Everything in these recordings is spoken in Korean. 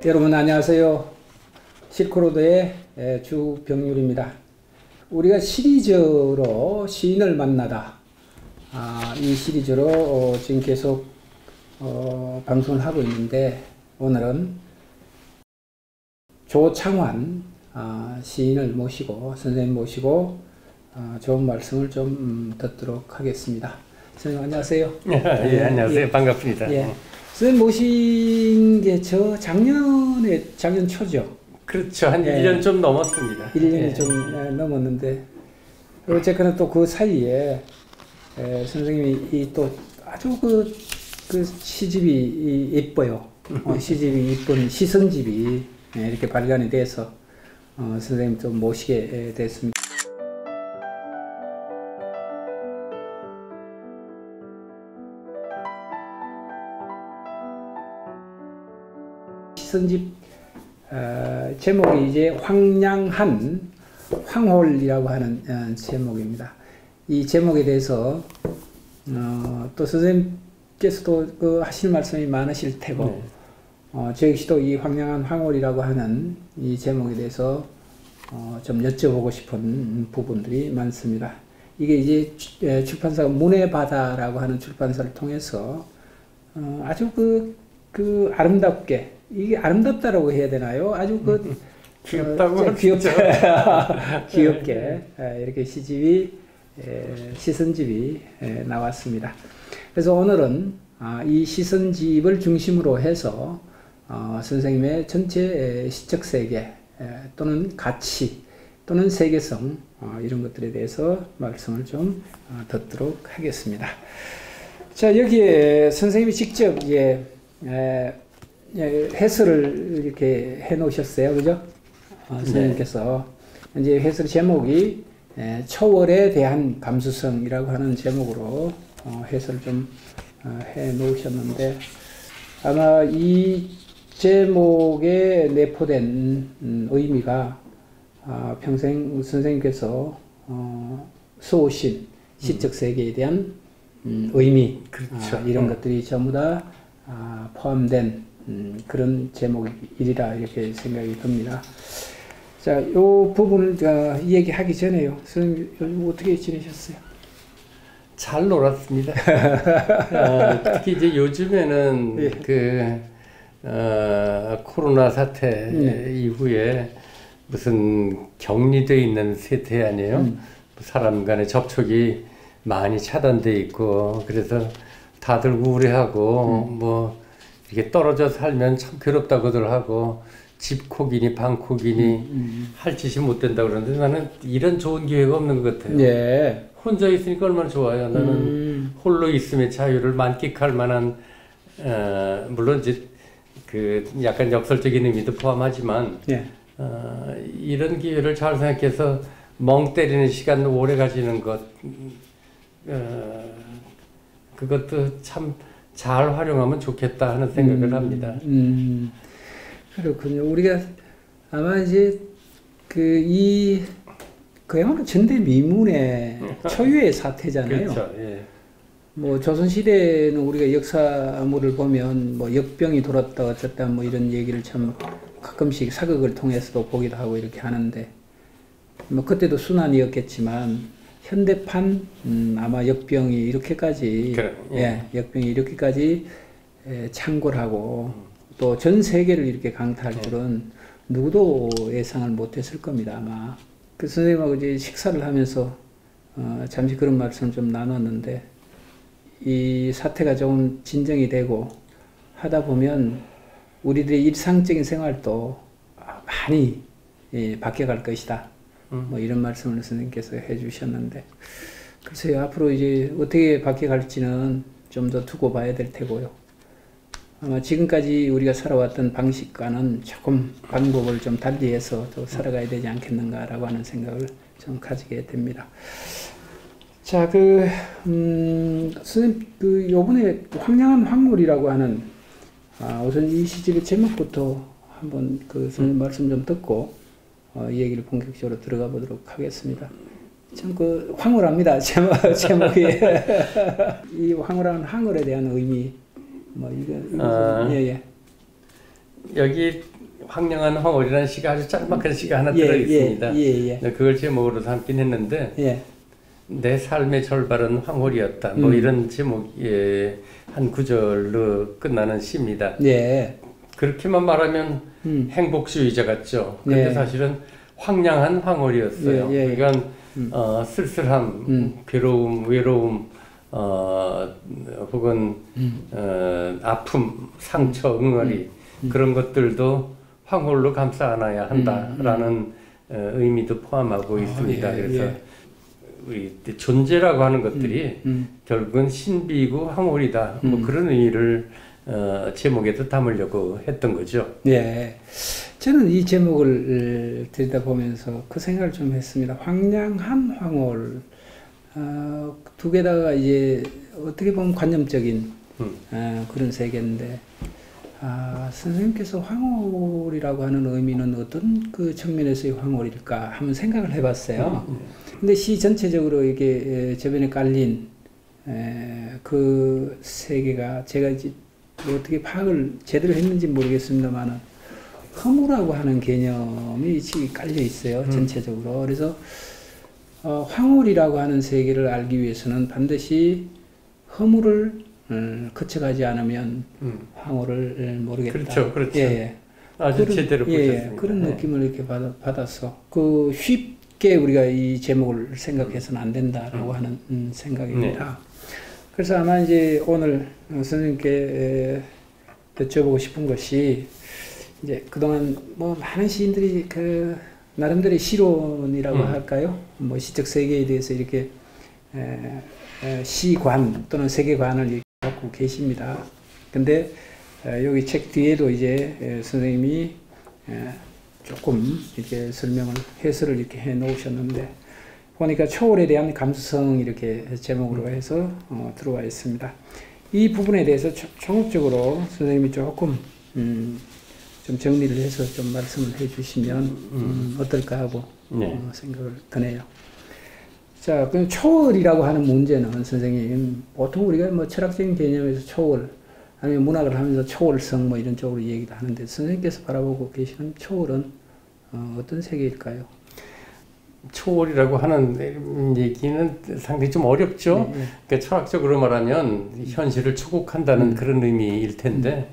여러분 안녕하세요. 실크로드의 주병률입니다. 우리가 시리즈로 시인을 만나다, 이 시리즈로 지금 계속 방송을 하고 있는데, 오늘은 조창환 시인을 모시고, 선생님 모시고 좋은 말씀을 좀 듣도록 하겠습니다. 선생님 안녕하세요. 예, 안녕하세요. 반갑습니다. 예. 선생님 모신 게 작년 초죠? 그렇죠. 한 1년 좀 넘었습니다. 1년이 좀 넘었는데, 어쨌거나 또 그 사이에 선생님이 또 아주 그 시집이 예뻐요. 시집이 예쁜 시선집이 이렇게 발간이 돼서 선생님 좀 모시게 됐습니다. 시선집 제목이 이제 황량한 황홀이라고 하는 제목입니다. 이 제목에 대해서 또 선생님께서도 하실 말씀이 많으실 테고, 저 역시도 이 황량한 황홀이라고 하는 이 제목에 대해서 좀 여쭤보고 싶은 부분들이 많습니다. 이게 이제 출판사가 문해바다라고 하는 출판사를 통해서 아주 그 아름답게, 이게 아름답다라고 해야 되나요? 아주 귀엽다고 귀엽게 이렇게 시선집이 나왔습니다. 그래서 오늘은 이 시선집을 중심으로 해서 선생님의 전체 시적 세계 또는 가치 또는 세계성, 이런 것들에 대해서 말씀을 좀 듣도록 하겠습니다. 자, 여기에 선생님이 직접 해설을 이렇게 해 놓으셨어요. 그죠? 선생님께서. 이제 해설 제목이 초월에 대한 감수성이라고 하는 제목으로 해설 좀 해 놓으셨는데, 아마 이 제목에 내포된 의미가 평생 선생님께서 써오신 시적 세계에 대한 의미, 그렇죠. 이런 것들이 전부 다 포함된 그런 제목이라 이렇게 생각이 듭니다. 자, 이 부분을 이야기하기 전에요. 선생님 요즘 어떻게 지내셨어요? 잘 놀았습니다. 특히 이제 요즘에는 코로나 사태 이후에 무슨 격리되어 있는 세태 아니에요? 사람 간의 접촉이 많이 차단돼 있고, 그래서 다들 우울해하고 이렇게 떨어져 살면 참 괴롭다고들 하고, 집콕이니 방콕이니 할 짓이 못 된다 그러는데, 나는 이런 좋은 기회가 없는 것 같아요. 네. 혼자 있으니까 얼마나 좋아요. 나는 홀로 있음의 자유를 만끽할 만한, 물론 이제 그 약간 역설적인 의미도 포함하지만, 이런 기회를 잘 생각해서 멍 때리는 시간 오래 가지는 것, 그것도 참 잘 활용하면 좋겠다 하는 생각을 합니다. 그렇군요. 우리가 아마 이제 그야말로 전대미문의 초유의 사태잖아요. 그렇죠. 예. 뭐 조선시대는 우리가 역사물을 보면 뭐 역병이 돌았다 어쨌다 뭐 이런 얘기를 참 가끔씩 사극을 통해서도 보기도 하고 이렇게 하는데, 뭐 그때도 순환이었겠지만 현대판 아마 역병이 이렇게까지 역병이 이렇게까지 창궐하고 또 전 세계를 이렇게 강타할 줄은 누구도 예상을 못했을 겁니다. 아마 그 선생님하고 이제 식사를 하면서 잠시 그런 말씀을 좀 나눴는데, 이 사태가 조금 진정이 되고 하다 보면 우리들의 일상적인 생활도 많이 바뀌어갈 것이다. 뭐 이런 말씀을 선생님께서 해주셨는데, 글쎄요, 앞으로 이제 어떻게 바뀌어갈지는 좀 더 두고 봐야 될 테고요. 아마 지금까지 우리가 살아왔던 방식과는 조금 방법을 좀 달리해서 또 살아가야 되지 않겠는가라고 하는 생각을 좀 가지게 됩니다. 자, 선생님, 요번에 황량한 황홀이라고 하는, 우선 이 시집의 제목부터 한번 선생님 말씀 좀 듣고, 이 얘기를 본격적으로 들어가 보도록 하겠습니다. 참 황홀합니다. 제목이. 이 황홀한 황홀에 대한 의미, 뭐, 이거, 여기 황량한 황홀이라는 시가 아주 짤막한 시가 하나 예, 들어 있습니다. 예. 그걸 제목으로 삼긴 했는데 예. 내 삶의 절반은 황홀이었다. 뭐 이런 제목의 한 구절로 끝나는 시입니다. 예. 그렇게만 말하면 행복주의자 같죠. 근데 예. 사실은 황량한 황홀이었어요. 예, 예. 그러니까 쓸쓸함, 괴로움, 외로움, 혹은 아픔, 상처, 응어리 그런 것들도 황홀로 감싸 안아야 한다라는 의미도 포함하고 있습니다. 예, 그래서 예. 우리 존재라고 하는 것들이 결국은 신비이고 황홀이다. 뭐 그런 의미를 제목에도 담으려고 했던 거죠. 예. 저는 이 제목을 들여다보면서 그 생각을 좀 했습니다. 황량한 황홀. 두 개다가 이제 어떻게 보면 관념적인 그런 세계인데, 선생님께서 황홀이라고 하는 의미는 어떤 그 측면에서의 황홀일까 한번 생각을 해봤어요. 근데 시 전체적으로 이게 저변에 깔린 그 세계가 제가 이제 어떻게 파악을 제대로 했는지 모르겠습니다만은 허무라고 하는 개념이 깔려 있어요, 전체적으로. 그래서 황홀이라고 하는 세계를 알기 위해서는 반드시 허무를 거쳐가지 않으면 황홀을 모르겠다. 그렇죠, 그렇죠. 예. 아주 그런, 제대로 보셨습니다. 그런 느낌을 이렇게 받아서 그 쉽게 우리가 이 제목을 생각해서는 안 된다라고 하는 생각입니다. 그래서 아마 이제 오늘 선생님께 여쭤보고 싶은 것이 이제 그동안 뭐 많은 시인들이 그 나름대로의 시론이라고 할까요? 뭐 시적 세계에 대해서 이렇게 시관 또는 세계관을 이렇게 갖고 계십니다. 근데 여기 책 뒤에도 이제 선생님이 조금 이렇게 설명을 해설을 이렇게 해 놓으셨는데 보니까 초월에 대한 감수성 이렇게 제목으로 해서 들어와 있습니다. 이 부분에 대해서 종합적으로 선생님이 조금 좀 정리를 해서 좀 말씀을 해 주시면 어떨까 하고 생각을 드네요. 자, 그럼 초월이라고 하는 문제는 선생님 보통 우리가 뭐 철학적인 개념에서 초월 아니면 문학을 하면서 초월성 뭐 이런 쪽으로 얘기를 하는데 선생님께서 바라보고 계시는 초월은 어떤 세계일까요? 초월이라고 하는 얘기는 상당히 좀 어렵죠. 그러니까 철학적으로 말하면 현실을 추국한다는 그런 의미일 텐데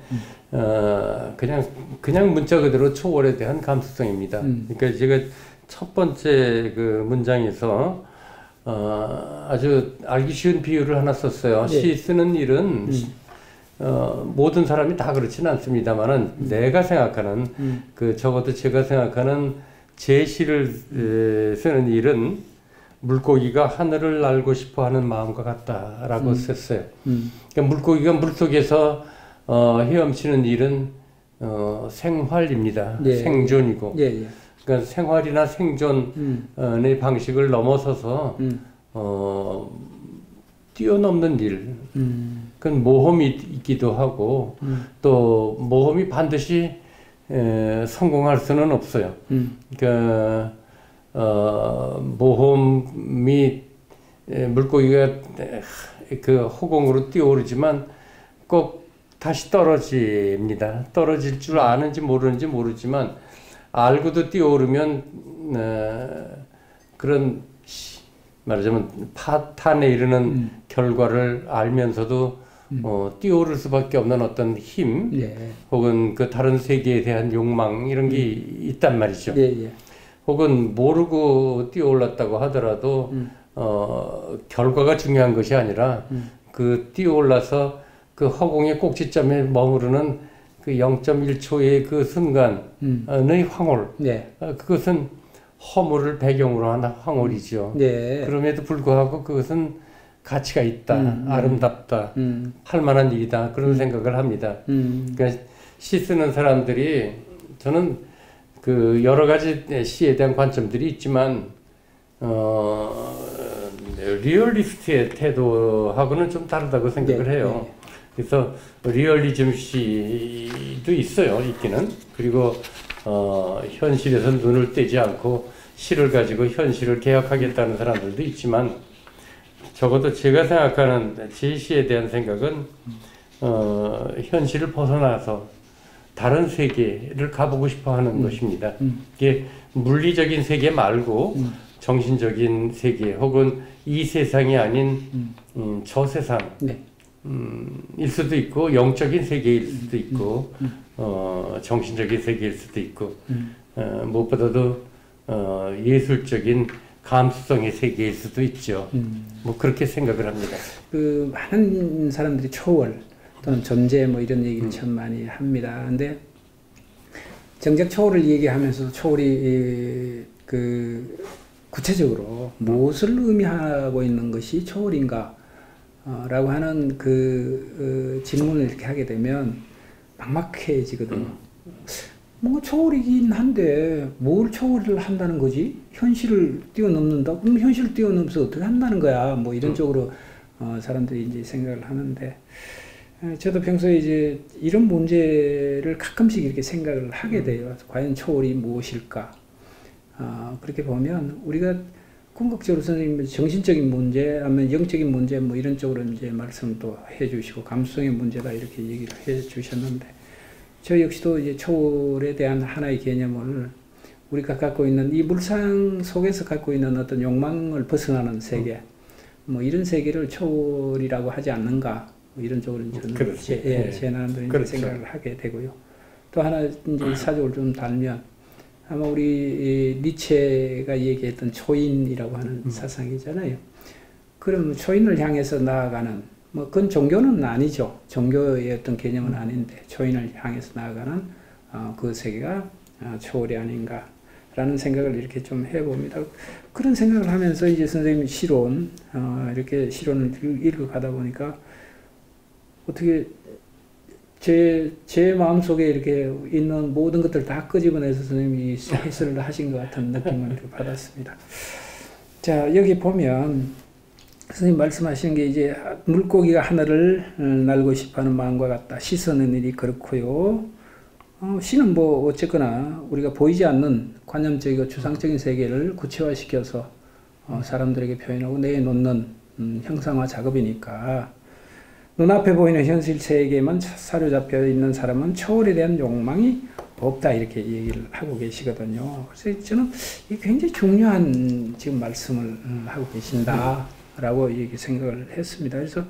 그냥 문자 그대로 초월에 대한 감수성입니다. 그러니까 제가 첫 번째 그 문장에서 아주 알기 쉬운 비유를 하나 썼어요. 시 쓰는 일은 모든 사람이 다 그렇지는 않습니다만은 내가 생각하는 그 적어도 제가 생각하는 제 시를 쓰는 일은 물고기가 하늘을 날고 싶어하는 마음과 같다라고 썼어요. 그러니까 물고기가 물속에서 헤엄치는 일은 생활입니다. 생존이고. 그러니까 생활이나 생존의 방식을 넘어서서 뛰어넘는 일. 그건 모험이 있기도 하고 또 모험이 반드시 성공할 수는 없어요. 그러니까 모험이 물고기가 그 허공으로 뛰어오르지만 꼭 다시 떨어집니다. 떨어질 줄 아는지 모르는지 모르지만 알고도 뛰어오르면 그런 말하자면 파탄에 이르는 결과를 알면서도 뛰어오를 수밖에 없는 어떤 힘 혹은 그 다른 세계에 대한 욕망 이런 게 있단 말이죠. 혹은 모르고 뛰어올랐다고 하더라도 결과가 중요한 것이 아니라 그 뛰어올라서 그 허공의 꼭지점에 머무르는 그 0.1초의 그 순간의 황홀 그것은 허물을 배경으로 한 황홀이죠. 그럼에도 불구하고 그것은 가치가 있다, 아름답다, 할 만한 일이다 그런 생각을 합니다. 그러니까 시 쓰는 사람들이 저는 그 여러 가지 시에 대한 관점들이 있지만 리얼리스트의 태도하고는 좀 다르다고 생각을 해요. 그래서 리얼리즘 시도 있어요, 있기는. 그리고 현실에서 눈을 떼지 않고 시를 가지고 현실을 개혁하겠다는 사람들도 있지만 적어도 제가 생각하는 제 시에 대한 생각은 현실을 벗어나서 다른 세계를 가보고 싶어 하는 것입니다. 이게 물리적인 세계 말고 정신적인 세계 혹은 이 세상이 아닌 저 세상 네. 일 수도 있고 영적인 세계일 수도 있고 정신적인 세계일 수도 있고 무엇보다도 예술적인 감수성의 세계일 수도 있죠. 뭐 그렇게 생각을 합니다. 그 많은 사람들이 초월 또는 존재 뭐 이런 얘기를 참 많이 합니다. 근데 정작 초월을 얘기하면서 초월이 그 구체적으로 무엇을 의미하고 있는 것이 초월인가 라고 하는 그 질문을 이렇게 하게 되면 막막해지거든요. 뭔가 초월이긴 한데 뭘 초월을 한다는 거지? 현실을 뛰어넘는다? 그럼 현실을 뛰어넘어서 어떻게 한다는 거야? 뭐 이런 쪽으로 사람들이 이제 생각을 하는데 저도 평소에 이제 이런 문제를 가끔씩 이렇게 생각을 하게 돼요. 과연 초월이 무엇일까? 그렇게 보면 우리가 궁극적으로 선생님 정신적인 문제, 아니면 영적인 문제 뭐 이런 쪽으로 이제 말씀도 해주시고 감수성의 문제다 이렇게 얘기를 해주셨는데 저 역시도 이제 초월에 대한 하나의 개념을 우리가 갖고 있는 이 물상 속에서 갖고 있는 어떤 욕망을 벗어나는 세계, 뭐 이런 세계를 초월이라고 하지 않는가, 뭐 이런 쪽으로 저는 제 나름대로 그렇죠. 생각을 하게 되고요. 또 하나 이제 사적으로 좀 달면 아마 우리 니체가 얘기했던 초인이라고 하는 사상이잖아요. 그럼 초인을 향해서 나아가는 뭐 그건 종교는 아니죠. 종교의 어떤 개념은 아닌데 초인을 향해서 나아가는 그 세계가 초월이 아닌가라는 생각을 이렇게 좀 해봅니다. 그런 생각을 하면서 이제 선생님 시론 이렇게 시론을 읽어가다 보니까 어떻게 제 마음속에 이렇게 있는 모든 것들을 다 끄집어내서 선생님이 해설을 하신 것 같은 느낌을 이렇게 받았습니다. 자, 여기 보면 선생님 말씀하시는 게 이제 물고기가 하늘을 날고 싶어하는 마음과 같다. 시선의 일이 그렇고요. 시는 뭐 어쨌거나 우리가 보이지 않는 관념적이고 추상적인 세계를 구체화시켜서 사람들에게 표현하고 내놓는 형상화 작업이니까 눈앞에 보이는 현실 세계만 사로잡혀 있는 사람은 초월에 대한 욕망이 없다 이렇게 얘기를 하고 계시거든요. 그래서 저는 이게 굉장히 중요한 지금 말씀을 하고 계신다라고 이렇게 생각을 했습니다. 그래서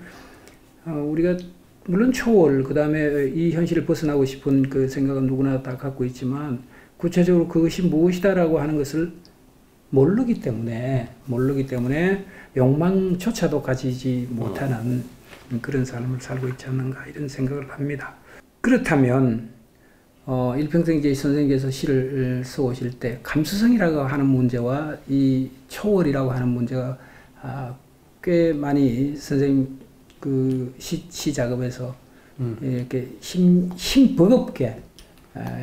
우리가 물론 초월 그 다음에 이 현실을 벗어나고 싶은 그 생각은 누구나 다 갖고 있지만 구체적으로 그것이 무엇이다라고 하는 것을 모르기 때문에 욕망조차도 가지지 못하는 그런 삶을 살고 있지 않는가 이런 생각을 합니다. 그렇다면 일평생 이제 선생님께서 시를 써오실 때 감수성이라고 하는 문제와 이 초월이라고 하는 문제가 꽤 많이 선생님 그 시 작업에서 이렇게 힘 버겁게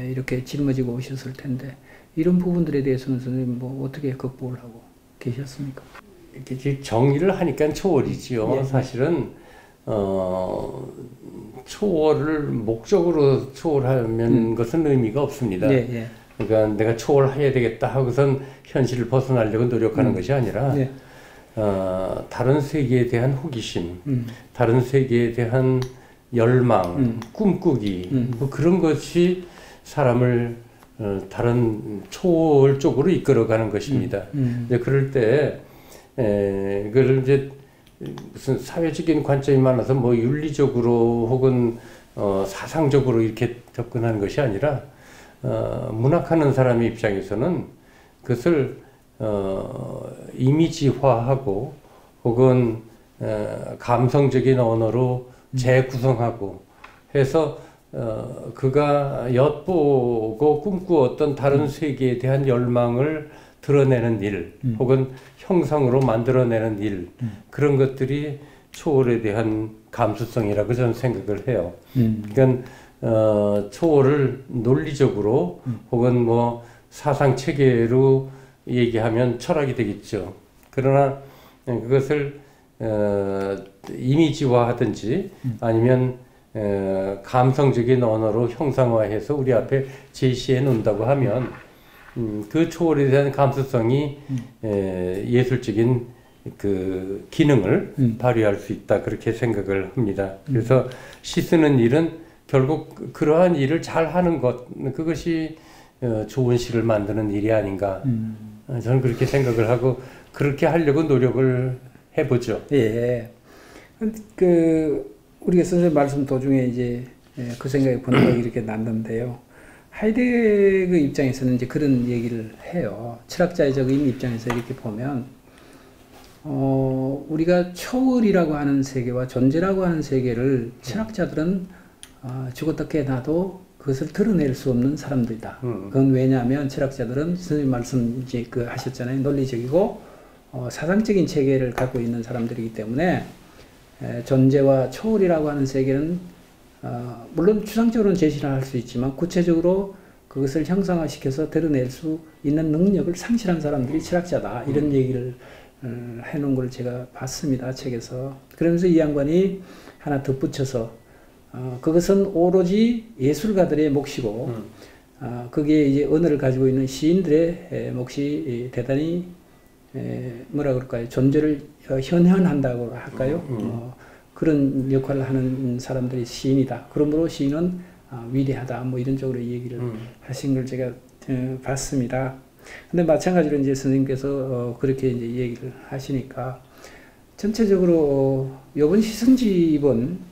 이렇게 짊어지고 오셨을 텐데 이런 부분들에 대해서는 선생님 뭐 어떻게 극복을 하고 계셨습니까? 이렇게 정의를 하니까 초월이지요. 예. 사실은 초월을 목적으로 초월하면 것은 의미가 없습니다. 예. 그러니까 내가 초월해야 되겠다 하고선 현실을 벗어나려고 노력하는 것이 아니라 예. 다른 세계에 대한 호기심, 다른 세계에 대한 열망, 꿈꾸기 뭐 그런 것이 사람을 다른 초월 쪽으로 이끌어가는 것입니다. 이제 그럴 때 그걸 이제 무슨 사회적인 관점이 많아서 뭐 윤리적으로 혹은 사상적으로 이렇게 접근하는 것이 아니라 문학하는 사람의 입장에서는 그것을 이미지화하고 혹은 감성적인 언어로 재구성하고 해서 그가 엿보고 꿈꾸었던 다른 세계에 대한 열망을 드러내는 일 혹은 형상으로 만들어내는 일 그런 것들이 초월에 대한 감수성이라고 저는 생각을 해요. 그러니까 초월을 논리적으로 혹은 뭐 사상 체계로 얘기하면 철학이 되겠죠. 그러나 그것을 이미지화하든지 아니면 감성적인 언어로 형상화해서 우리 앞에 제시해 놓는다고 하면 그 초월에 대한 감수성이 예술적인 그 기능을 발휘할 수 있다 그렇게 생각을 합니다. 그래서 시 쓰는 일은 결국 그러한 일을 잘 하는 것, 그것이 좋은 시를 만드는 일이 아닌가. 저는 그렇게 생각을 하고 그렇게 하려고 노력을 해보죠. 예. 우리가 선생님 말씀 도중에 이제 그 생각이 번뜩 이렇게 났는데요. 하이데거 입장에서는 이제 그런 얘기를 해요. 철학자적인 입장에서 이렇게 보면, 우리가 초월이라고 하는 세계와 존재라고 하는 세계를 철학자들은 죽었다 깨어나도 그것을 드러낼 수 없는 사람들이다. 그건 왜냐하면 철학자들은 선생님 말씀 이제 하셨잖아요. 논리적이고 사상적인 체계를 갖고 있는 사람들이기 때문에 존재와 초월이라고 하는 세계는 물론 추상적으로는 제시를 할 수 있지만 구체적으로 그것을 형상화시켜서 드러낼 수 있는 능력을 상실한 사람들이 철학자다. 이런 얘기를 해놓은 걸 제가 봤습니다. 책에서. 그러면서 이 양반이 하나 덧붙여서 그것은 오로지 예술가들의 몫이고 거기에 이제 언어를 가지고 있는 시인들의 몫이 대단히 뭐라 그럴까요? 존재를 현현한다고 할까요? 그런 역할을 하는 사람들이 시인이다. 그러므로 시인은 위대하다. 뭐 이런 쪽으로 얘기를 하신 걸 제가 봤습니다. 근데 마찬가지로 이제 선생님께서 그렇게 이제 얘기를 하시니까 전체적으로 이번 시선집은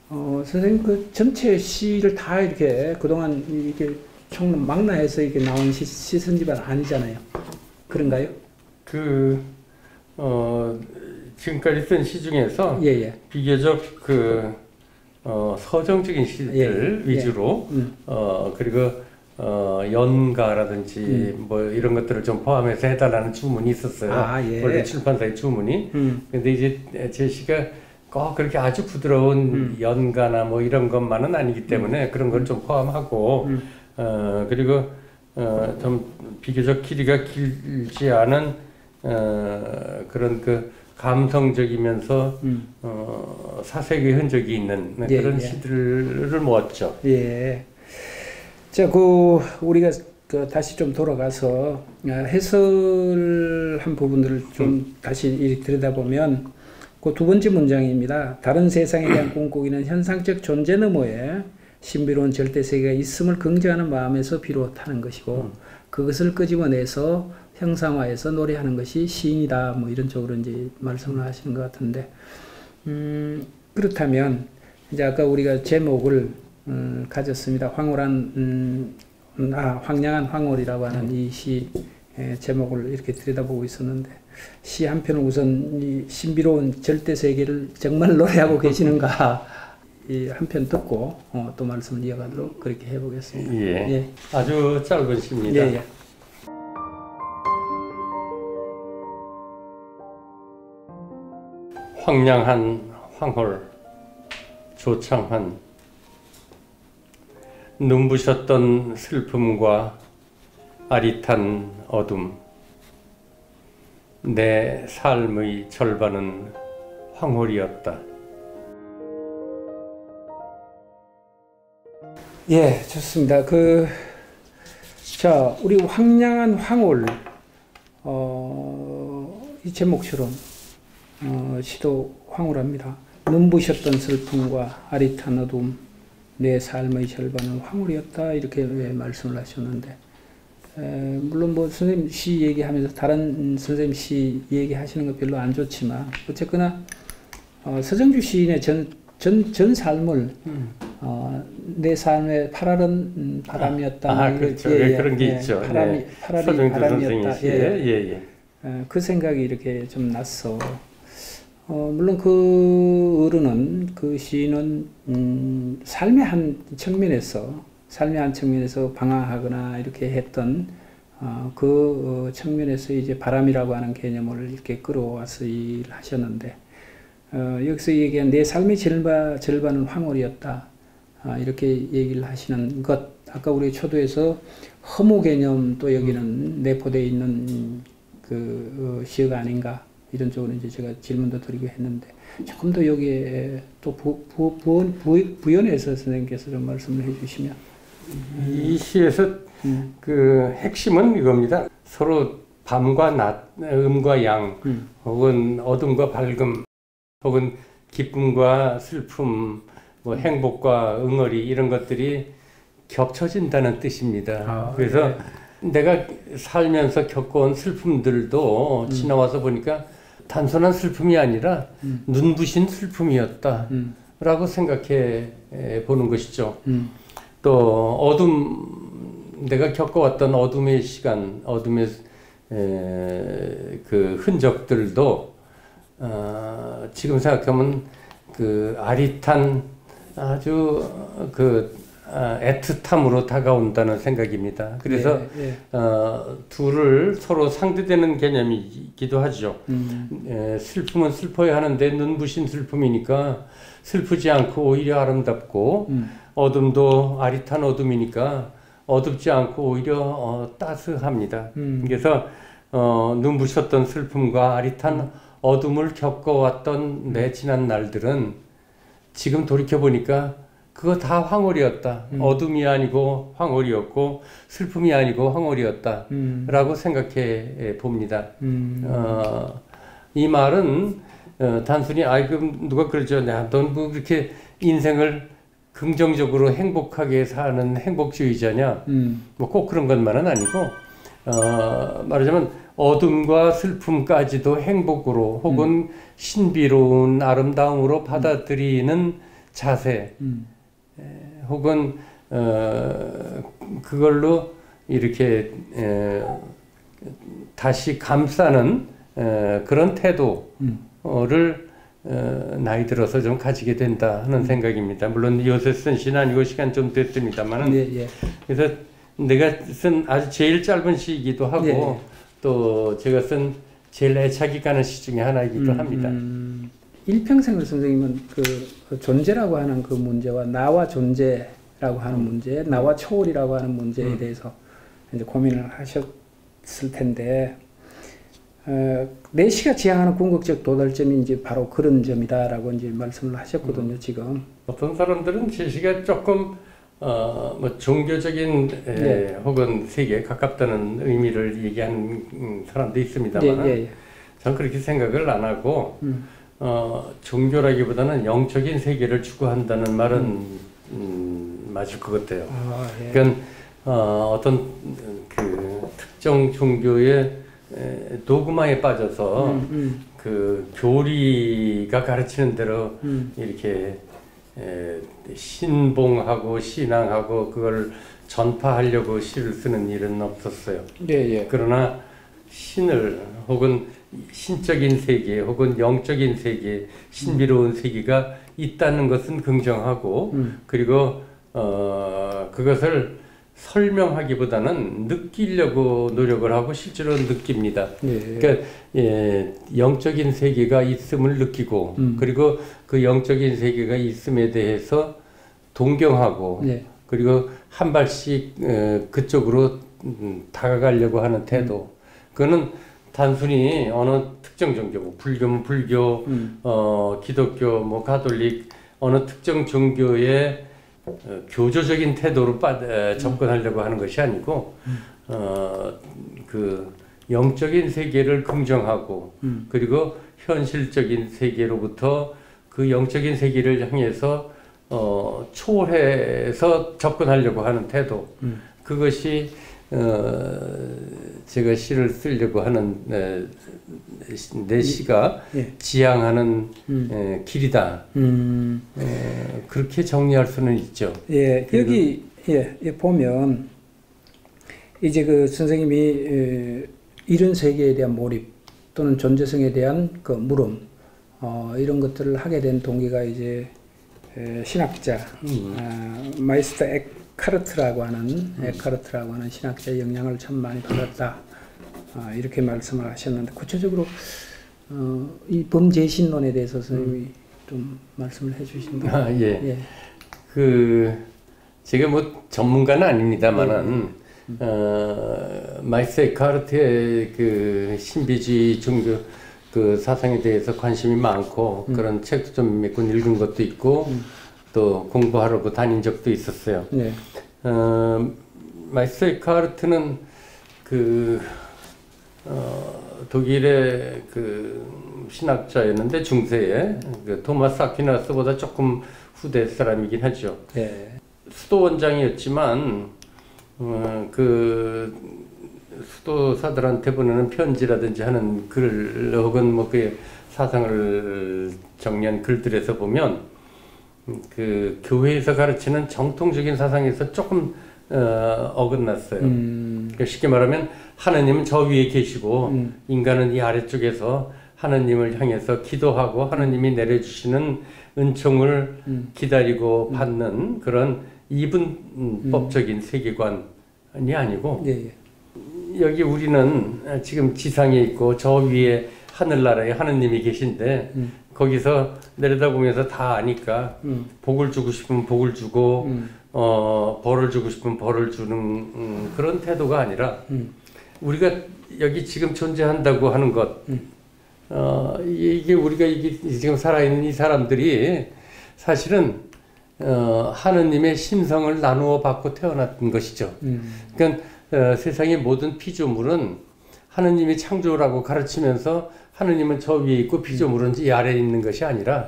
선생님 그 전체 시를 다 이렇게 그동안 이렇게 총 망라해서 이렇게 나온 시선집은 아니잖아요. 그런가요? 지금까지 쓴 시 중에서 비교적 서정적인 시들 위주로 그리고 연가라든지 뭐 이런 것들을 좀 포함해서 해달라는 주문이 있었어요. 원래 출판사의 주문이. 근데 이제 제 시가 꼭 그렇게 아주 부드러운 연가나 뭐 이런 것만은 아니기 때문에 그런 걸 좀 포함하고 그리고 좀 비교적 길이가 길지 않은 그런 감성적이면서 사색의 흔적이 있는 그런 시들을 모았죠. 예. 자, 우리가 다시 좀 돌아가서 해설한 부분들을 좀 다시 들여다보면 그 두 번째 문장입니다. 다른 세상에 대한 꿈꾸기는 현상적 존재 너머에 신비로운 절대 세계가 있음을 긍정하는 마음에서 비롯하는 것이고 그것을 끄집어내서 형상화해서 노래하는 것이 시인이다. 뭐 이런 쪽으로 이제 말씀을 하시는 것 같은데, 그렇다면 이제 아까 우리가 제목을 가졌습니다. 황량한 황홀이라고 하는 이 시 제목을 이렇게 들여다보고 있었는데, 시 한 편을 우선 이 신비로운 절대 세계를 정말 노래하고 계시는가 이 한 편 듣고 또 말씀을 이어가도록 그렇게 해보겠습니다. 예. 아주 짧은 시입니다. 황량한 황홀 조창한 눈부셨던 슬픔과 아릿한 어둠 내 삶의 절반은 황홀이었다. 예, 좋습니다. 자, 우리 황량한 황홀 이 제목처럼 시도 황홀합니다. 눈부셨던 슬픔과 아릿한 어둠 내 삶의 절반은 황홀이었다. 이렇게 말씀을 하셨는데, 물론 뭐 선생님 시 얘기하면서 다른 선생님 시 얘기하시는 거 별로 안 좋지만 어쨌거나 서정주 시인의 전 삶을 내 삶의 파랄은 바람이었다. 그렇죠. 그런 게 있죠. 파랄이 바람이었다. 그 생각이 이렇게 좀 났어. 물론 그 어른은, 그 시인은 삶의 한 청면에서 방황하거나 이렇게 했던 그 청면에서 이제 바람이라고 하는 개념을 이렇게 끌어와서 일을 하셨는데, 여기서 얘기한 내 삶의 절반은 황홀이었다. 이렇게 얘기를 하시는 것, 아까 우리 초도에서 허무 개념도 여기는 내포되어 있는 시가 아닌가, 이런 쪽으로 이제 제가 질문도 드리고 했는데, 조금 더 여기에 또 부연해서 선생님께서 좀 말씀을 해주시면. 이 시에서 그 핵심은 이겁니다. 서로 밤과 낮, 음과 양, 혹은 어둠과 밝음, 혹은 기쁨과 슬픔, 뭐 행복과 응어리 이런 것들이 겹쳐진다는 뜻입니다. 그래서 내가 살면서 겪어온 슬픔들도 지나와서 보니까 단순한 슬픔이 아니라 눈부신 슬픔이었다라고 생각해 보는 것이죠. 또 내가 겪어왔던 어둠의 시간, 어둠의 그 흔적들도 지금 생각하면 그 아릿한 아주 그 애틋함으로 다가온다는 생각입니다. 그래서 둘을 서로 상대되는 개념이기도 하죠. 슬픔은 슬퍼야 하는데 눈부신 슬픔이니까 슬프지 않고 오히려 아름답고 어둠도 아릿한 어둠이니까 어둡지 않고 오히려 따스합니다. 그래서 눈부셨던 슬픔과 아릿한 어둠을 겪어왔던 내 지난 날들은 지금 돌이켜보니까 그거 다 황홀이었다. 어둠이 아니고 황홀이었고 슬픔이 아니고 황홀이었다. 라고 생각해 봅니다. 이 말은 단순히 그럼 누가 그러죠. 넌 뭐 그렇게 인생을 긍정적으로 행복하게 사는 행복주의자냐? 뭐 꼭 그런 것만은 아니고 말하자면 어둠과 슬픔까지도 행복으로 혹은 신비로운 아름다움으로 받아들이는 자세 혹은 그걸로 이렇게 다시 감싸는 그런 태도를 나이 들어서 좀 가지게 된다 하는 생각입니다. 물론 요새 쓴 시는 아니고 시간 좀 됐습니다만은 그래서 내가 쓴 아주 제일 짧은 시이기도 하고 또 제가 쓴 제일 애착이 가는 시 중에 하나이기도 합니다. 일평생을 선생님은 그 존재라고 하는 그 문제와 나와 존재라고 하는 문제, 나와 초월이라고 하는 문제에 대해서 이제 고민을 하셨을 텐데, 내 시가 지향하는 궁극적 도달점이 이제 바로 그런 점이다라고 이제 말씀을 하셨거든요, 지금. 어떤 사람들은 제 시가 조금 뭐 종교적인 혹은 세계에 가깝다는 의미를 얘기하는 사람도 있습니다만, 저는 그렇게 생각을 안 하고. 종교라기보다는 영적인 세계를 추구한다는 말은 맞을 것 같아요. 그러니까 어떤 그 특정 종교의 도그마에 빠져서 그 교리가 가르치는 대로 이렇게 신봉하고 신앙하고 그걸 전파하려고 시를 쓰는 일은 없었어요. 그러나 신을 혹은 신적인 세계 혹은 영적인 세계, 신비로운 세계가 있다는 것은 긍정하고 그리고 그것을 설명하기보다는 느끼려고 노력을 하고 실제로 느낍니다. 그러니까 영적인 세계가 있음을 느끼고 그리고 그 영적인 세계가 있음에 대해서 동경하고 그리고 한 발씩 그쪽으로 다가가려고 하는 태도. 그거는 단순히 어느 특정 종교, 뭐 불교면 불교, 기독교, 뭐 가톨릭 어느 특정 종교의 교조적인 태도로 접근하려고 하는 것이 아니고 그 영적인 세계를 긍정하고 그리고 현실적인 세계로부터 그 영적인 세계를 향해서 초월해서 접근하려고 하는 태도 그것이 제가 시를 쓰려고 하는 내 시가 지향하는 길이다. 그렇게 정리할 수는 있죠. 여기 보면 이제 그 선생님이 이런 세계에 대한 몰입 또는 존재성에 대한 그 물음 이런 것들을 하게 된 동기가 이제 신학자 마이스터 에카르트라고 하는 신학자의 영향을 참 많이 받았다. 이렇게 말씀을 하셨는데 구체적으로 이 범재신론에 대해서 선생님이 좀 말씀을 해주신다면. 그 제가 뭐 전문가는 아닙니다만은 마이스터 에카르트의 그 신비주의 종교 그 사상에 대해서 관심이 많고 그런 책도 좀 몇 권 읽은 것도 있고 또 공부하려고 다닌 적도 있었어요. 마이스터 에카르트는 그 독일의 그 신학자였는데 중세에 그 토마스 아퀴나스보다 조금 후대 사람이긴 하죠. 네. 수도 원장이었지만 그 수도사들한테 보내는 편지라든지 하는 글 혹은 뭐 그 사상을 정리한 글들에서 보면 그 교회에서 가르치는 정통적인 사상에서 조금 어긋났어요. 그러니까 쉽게 말하면 하느님은 저 위에 계시고 인간은 이 아래쪽에서 하느님을 향해서 기도하고 하느님이 내려주시는 은총을 기다리고 받는 그런 이분법적인 세계관이 아니고 예, 예. 여기 우리는 지금 지상에 있고 저 위에 하늘나라에 하느님이 계신데 거기서 내려다보면서 다 아니까 복을 주고 싶으면 복을 주고 벌을 주고 싶으면 벌을 주는 그런 태도가 아니라 우리가 여기 지금 존재한다고 하는 것 이게 우리가 지금 살아있는 이 사람들이 사실은 하느님의 심성을 나누어 받고 태어났던 것이죠. 그러니까 세상의 모든 피조물은 하느님이 창조라고 가르치면서 하느님은 저 위에 있고 피조물은 이 아래에 있는 것이 아니라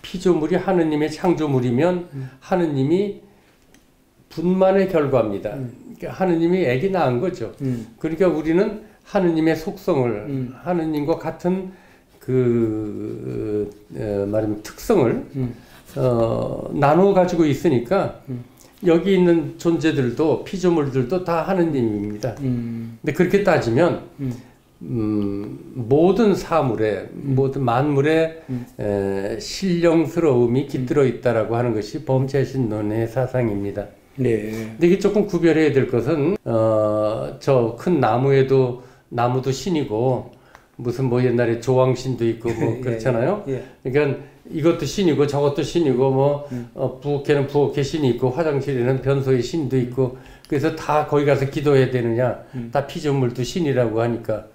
피조물이 하느님의 창조물이면 하느님이 분만의 결과입니다. 그러니까 하느님이 애기 낳은 거죠. 그러니까 우리는 하느님의 속성을 하느님과 같은 그 말하면 특성을 나누어 가지고 있으니까 여기 있는 존재들도 피조물들도 다 하느님입니다. 근데 그렇게 따지면 모든 사물에 모든 만물에 신령스러움이 깃들어 있다라고 하는 것이 범죄신론의 사상입니다. 네. 근데 이게 조금 구별해야 될 것은 저 큰 나무에도 나무도 신이고 무슨 뭐 옛날에 조왕신도 있고 뭐 그렇잖아요. 예. 그러니까 이것도 신이고 저것도 신이고 뭐 부엌에는 부엌의 신이 있고 화장실에는 변소의 신도 있고 그래서 다 거기 가서 기도해야 되느냐 다 피조물도 신이라고 하니까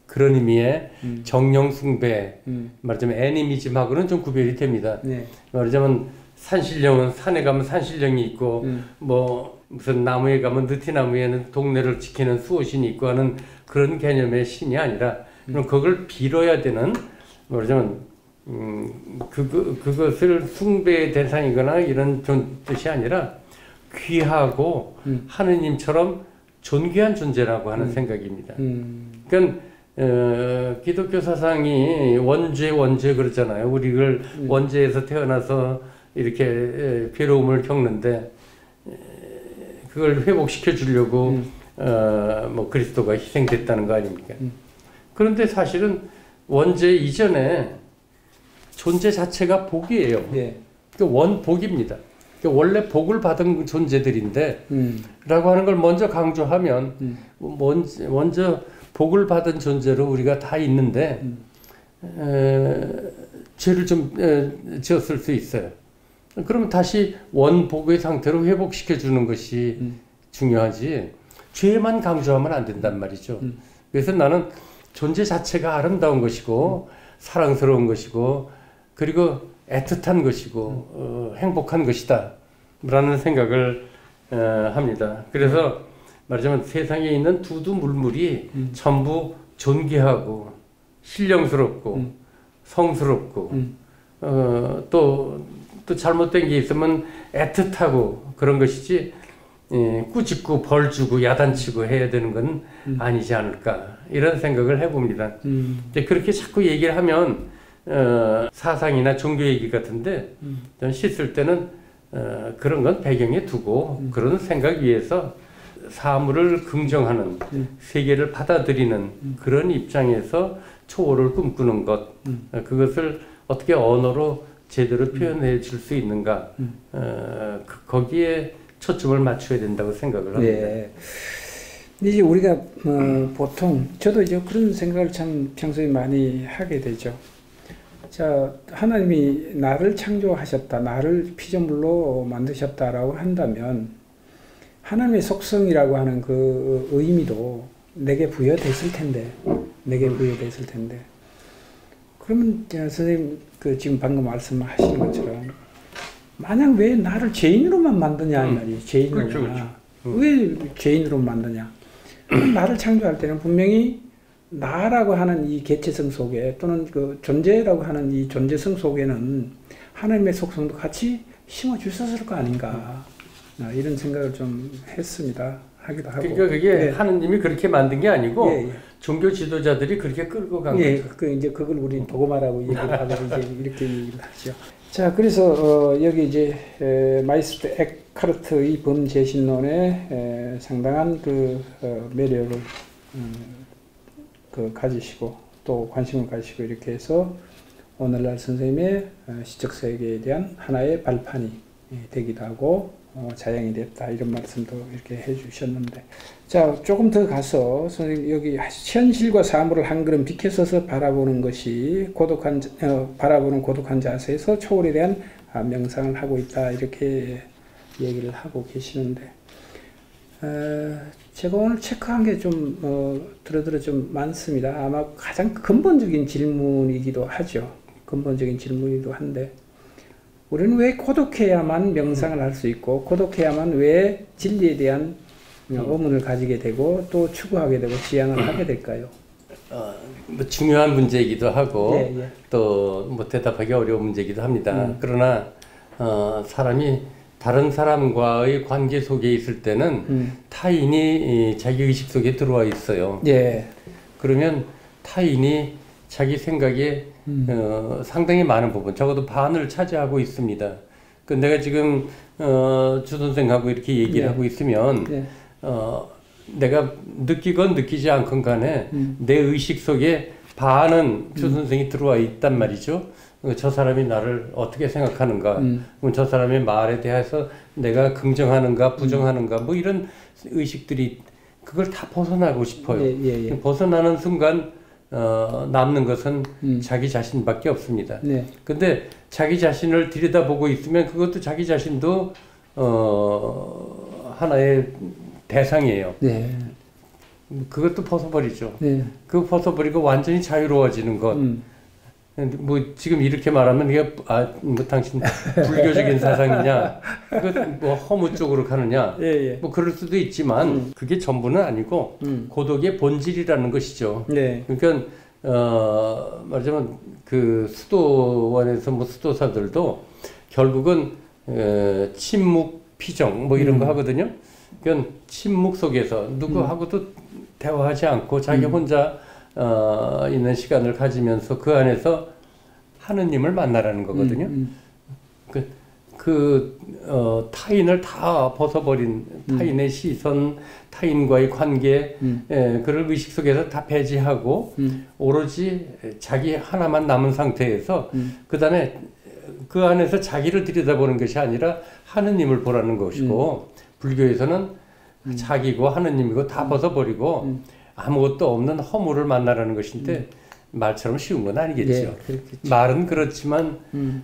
그런 의미의 정령 숭배 말하자면 애니미즘하고는 좀 구별이 됩니다. 네. 말하자면 산신령은 산에 가면 산신령이 있고 뭐 무슨 나무에 가면 느티나무에는 동네를 지키는 수호신이 있고 하는 그런 개념의 신이 아니라 그럼 그걸 빌어야 되는 말하자면 그것을 숭배의 대상이거나 이런 뜻이 아니라 귀하고 하느님처럼 존귀한 존재라고 하는 생각입니다. 그러니까 기독교 사상이 원죄 그러잖아요. 우리를 원죄에서 태어나서 이렇게 괴로움을 겪는데 그걸 회복시켜 주려고 뭐 그리스도가 희생됐다는 거 아닙니까? 그런데 사실은 원죄 이전에 존재 자체가 복이에요. 예. 원복입니다. 원래 복을 받은 존재들인데 라고 하는 걸 먼저 강조하면 먼저 복을 받은 존재로 우리가 다 있는데 죄를 좀 지었을 수 있어요. 그러면 다시 원복의 상태로 회복시켜 주는 것이 중요하지 죄만 강조하면 안 된단 말이죠. 그래서 나는 존재 자체가 아름다운 것이고 사랑스러운 것이고 그리고 애틋한 것이고 행복한 것이다 라는 생각을 합니다. 그래서 말하자면 세상에 있는 두두물물이 전부 존귀하고 신령스럽고 성스럽고 또 잘못된 게 있으면 애틋하고 그런 것이지 꾸짖고 벌주고 야단치고 해야 되는 건 아니지 않을까 이런 생각을 해봅니다. 근데 그렇게 자꾸 얘기를 하면 사상이나 종교 얘기 같은데 저는 씻을 때는 그런 건 배경에 두고 그런 생각 위에서 사물을 긍정하는 세계를 받아들이는 그런 입장에서 초월을 꿈꾸는 것 그것을 어떻게 언어로 제대로 표현해 줄 수 있는가 거기에 초점을 맞춰야 된다고 생각을 합니다. 네. 이제 우리가 보통 저도 이제 그런 생각을 참 평소에 많이 하게 되죠. 자, 하나님이 나를 창조하셨다, 나를 피조물로 만드셨다라고 한다면 하나님의 속성이라고 하는 그 의미도 내게 부여됐을 텐데, 그러면 선생님 그 지금 방금 말씀하시는 것처럼 만약 왜 나를 죄인으로만 만드냐 이 말이에요. 죄인으로만. 그렇죠. 왜 죄인으로 만드냐? 나를 창조할 때는 분명히 나라고 하는 이 개체성 속에 또는 그 존재라고 하는 이 존재성 속에는 하나님의 속성도 같이 심어 주셨을 거 아닌가 이런 생각을 좀 했습니다. 하기도 하고. 그러니까 그게 네. 하느님이 그렇게 만든 게 아니고 예, 예. 종교 지도자들이 그렇게 끌고 간 예, 거죠. 이제 그걸 우리 도구마라고 얘기를 하고 이제 이렇게 얘기를 하죠. 자, 그래서 여기 이제 마이스터 에카르트의 범재신론에 상당한 그 매력을 그 가지시고 또 관심을 가지시고 이렇게 해서 오늘날 선생님의 시적 세계에 대한 하나의 발판이 되기도 하고 자양이 됐다 이런 말씀도 이렇게 해주셨는데, 자 조금 더 가서 선생님 여기 현실과 사물을 한 걸음 비켜서서 바라보는 것이 고독한 바라보는 고독한 자세에서 초월에 대한 명상을 하고 있다 이렇게 얘기를 하고 계시는데, 제가 오늘 체크한 게 좀 들어들어 좀 많습니다. 아마 가장 근본적인 질문이기도 하죠. 근본적인 질문이기도 한데, 우리는 왜 고독해야만 명상을 할 수 있고 고독해야만 왜 진리에 대한 의문을 가지게 되고 또 추구하게 되고 지향을 하게 될까요? 뭐 중요한 문제이기도 하고 예, 예. 또 뭐 대답하기 어려운 문제이기도 합니다. 그러나 사람이 다른 사람과의 관계 속에 있을 때는 타인이 자기 의식 속에 들어와 있어요. 예. 그러면 타인이 자기 생각에 상당히 많은 부분, 적어도 반을 차지하고 있습니다. 그 내가 지금 주 선생하고 이렇게 얘기를 하고 있으면 내가 느끼건 느끼지 않건 간에 내 의식 속에 반은 주 선생이 들어와 있단 말이죠. 저 사람이 나를 어떻게 생각하는가, 그럼 저 사람의 말에 대해서 내가 긍정하는가 부정하는가 뭐 이런 의식들이 그걸 다 벗어나고 싶어요. 벗어나는 순간 남는 것은 자기 자신밖에 없습니다. 근데 자기 자신을 들여다보고 있으면 그것도 자기 자신도 하나의 대상이에요. 그것도 벗어버리죠. 그거 벗어버리고 완전히 자유로워지는 것. 뭐 지금 이렇게 말하면 이게 뭐 당신 불교적인 사상이냐, 뭐 허무 쪽으로 가느냐, 뭐 그럴 수도 있지만 그게 전부는 아니고 고독의 본질이라는 것이죠. 그러니까 말하자면 그 수도원에서 뭐 수도사들도 결국은 침묵, 피정 뭐 이런 거 하거든요. 그러니까 침묵 속에서 누구하고도 대화하지 않고 자기 혼자 있는 시간을 가지면서 그 안에서 하느님을 만나라는 거거든요. 타인을 다 벗어버린 타인의 시선, 타인과의 관계, 그를 의식 속에서 다 배제하고 오로지 자기 하나만 남은 상태에서 그 다음에 그 안에서 자기를 들여다보는 것이 아니라 하느님을 보라는 것이고, 불교에서는 자기고 하느님이고 다 벗어버리고 아무것도 없는 허물을 만나라는 것인데 말처럼 쉬운 건 아니겠죠. 말은 그렇지만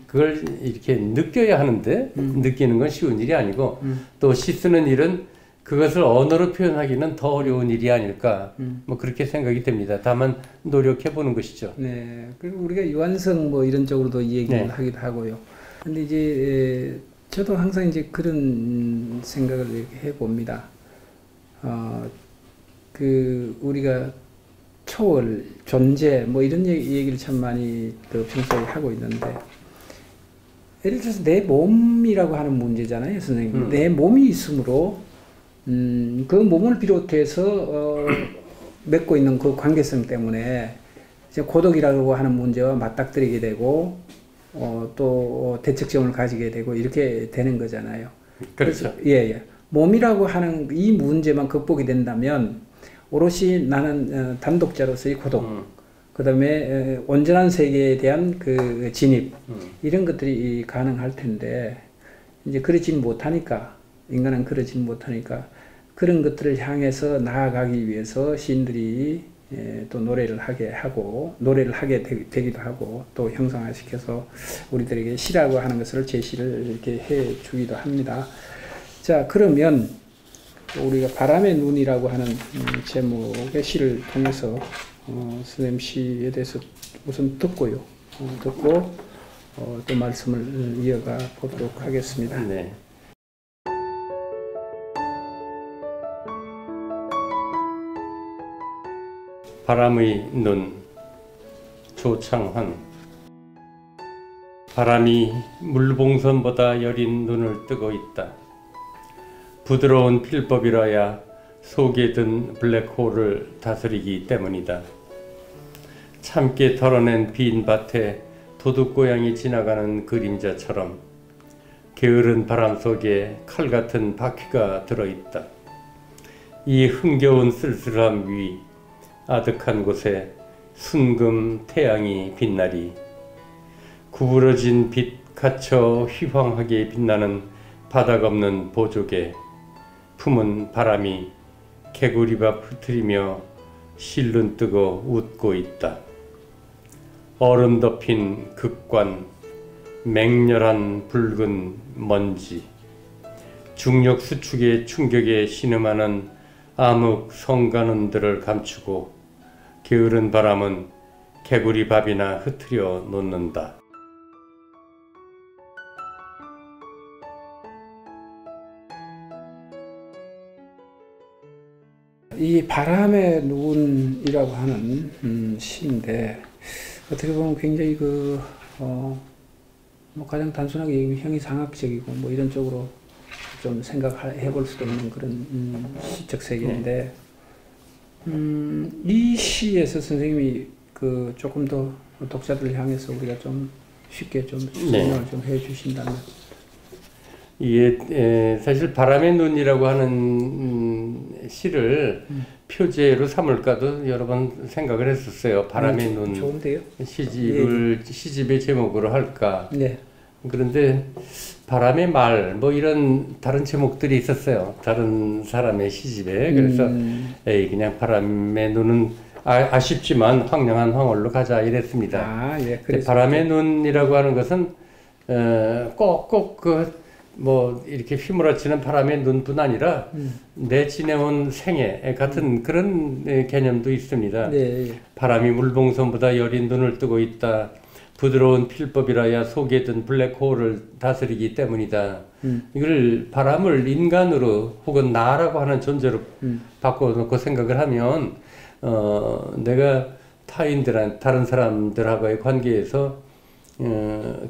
그걸 이렇게 느껴야 하는데 느끼는 건 쉬운 일이 아니고 또 시 쓰는 일은 그것을 언어로 표현하기는 더 어려운 일이 아닐까 뭐 그렇게 생각이 됩니다. 다만 노력해 보는 것이죠. 네. 그리고 우리가 유한성 뭐 이런 쪽으로도 얘기를 하기도 하고요. 근데 이제 저도 항상 이제 그런 생각을 이렇게 해 봅니다. 우리가 초월, 존재, 뭐 이런 얘기를 참 많이 평소에 하고 있는데, 예를 들어서 내 몸이라고 하는 문제잖아요, 선생님. 내 몸이 있으므로, 그 몸을 비롯해서, 맺고 있는 그 관계성 때문에, 이제 고독이라고 하는 문제와 맞닥뜨리게 되고, 또 대척점을 가지게 되고, 이렇게 되는 거잖아요. 그렇죠. 몸이라고 하는 이 문제만 극복이 된다면 오롯이 나는 단독자로서의 고독, 그 다음에 온전한 세계에 대한 그 진입, 이런 것들이 가능할 텐데, 이제 그러지 못하니까, 인간은 그러지 못하니까 그런 것들을 향해서 나아가기 위해서 시인들이 또 노래를 하게 되기도 하고 또 형상화시켜서 우리들에게 시라고 하는 것을 제시를 이렇게 해 주기도 합니다. 자, 그러면 우리가 바람의 눈이라고 하는 제목의 시를 통해서 선생님 시에 대해서 우선 듣고요. 듣고 또 말씀을 이어가 보도록 하겠습니다. 네. 바람의 눈 조창환. 바람이 물봉선보다 여린 눈을 뜨고 있다. 부드러운 필법이라야 속에 든 블랙홀을 다스리기 때문이다. 참깨 털어낸 빈 밭에 도둑고양이 지나가는 그림자처럼 게으른 바람 속에 칼 같은 바퀴가 들어있다. 이 흥겨운 쓸쓸함 위 아득한 곳에 순금 태양이 빛나리. 구부러진 빛 갇혀 휘황하게 빛나는 바닥 없는 보조개 품은 바람이 개구리밥 흩트리며 실눈 뜨고 웃고 있다. 얼음 덮인 극관, 맹렬한 붉은 먼지, 중력 수축의 충격에 신음하는 암흑 성간음들을 감추고 게으른 바람은 개구리밥이나 흩트려 놓는다. 이 바람의 눈이라고 하는 시인데 어떻게 보면 굉장히 뭐 가장 단순하게 얘기하면 형이상학적이고 뭐 이런 쪽으로 좀 생각해 볼 수도 있는 그런 시적 세계인데 이 시에서 선생님이 조금 더 독자들을 향해서 우리가 좀 쉽게 좀 설명을 좀 해주신다면. 이게 사실 바람의 눈이라고 하는 시를 표제로 삼을까도 여러 번 생각을 했었어요. 바람의 눈 좋은데요? 시집을 시집의 제목으로 할까. 네. 그런데 바람의 말 뭐 이런 다른 제목들이 있었어요. 다른 사람의 시집에. 그래서 그냥 바람의 눈은 아쉽지만 황량한 황홀로 가자 이랬습니다. 아, 예. 바람의 눈이라고 하는 것은 꼭꼭 뭐 이렇게 휘몰아치는 바람의 눈뿐 아니라 내 지내온 생애 같은 그런 개념도 있습니다. 네. 바람이 물봉선보다 여린 눈을 뜨고 있다. 부드러운 필법이라야 속에 든 블랙홀을 다스리기 때문이다. 이걸 바람을 인간으로 혹은 나라고 하는 존재로 바꿔놓고 생각을 하면 내가 다른 사람들하고의 관계에서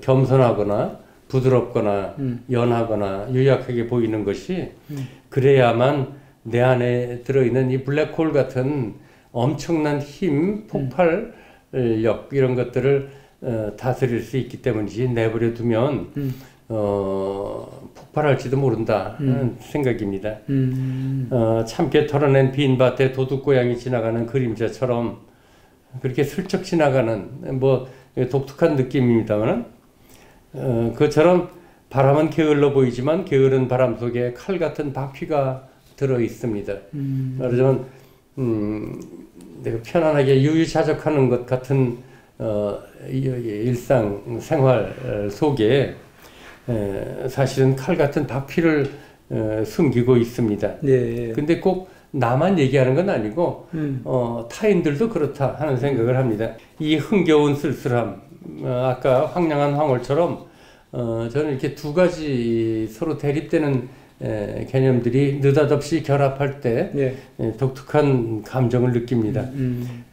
겸손하거나 부드럽거나 연하거나 유약하게 보이는 것이 그래야만 내 안에 들어있는 이 블랙홀 같은 엄청난 힘, 폭발력 이런 것들을 다스릴 수 있기 때문이지 내버려 두면 폭발할지도 모른다 하는 생각입니다. 참깨 털어낸 빈 밭에 도둑고양이 지나가는 그림자처럼 그렇게 슬쩍 지나가는 뭐 독특한 느낌입니다만 그처럼 바람은 게을러 보이지만 게으른 바람 속에 칼 같은 바퀴가 들어 있습니다. 말하자면 내가 편안하게 유유자적하는 것 같은 일상 생활 속에 사실은 칼 같은 바퀴를 숨기고 있습니다. 네. 근데 꼭 나만 얘기하는 건 아니고 타인들도 그렇다 하는 생각을 합니다. 이 흥겨운 쓸쓸함, 아까 황량한 황홀처럼 저는 이렇게 두 가지 서로 대립되는 개념들이 느닷없이 결합할 때 독특한 감정을 느낍니다.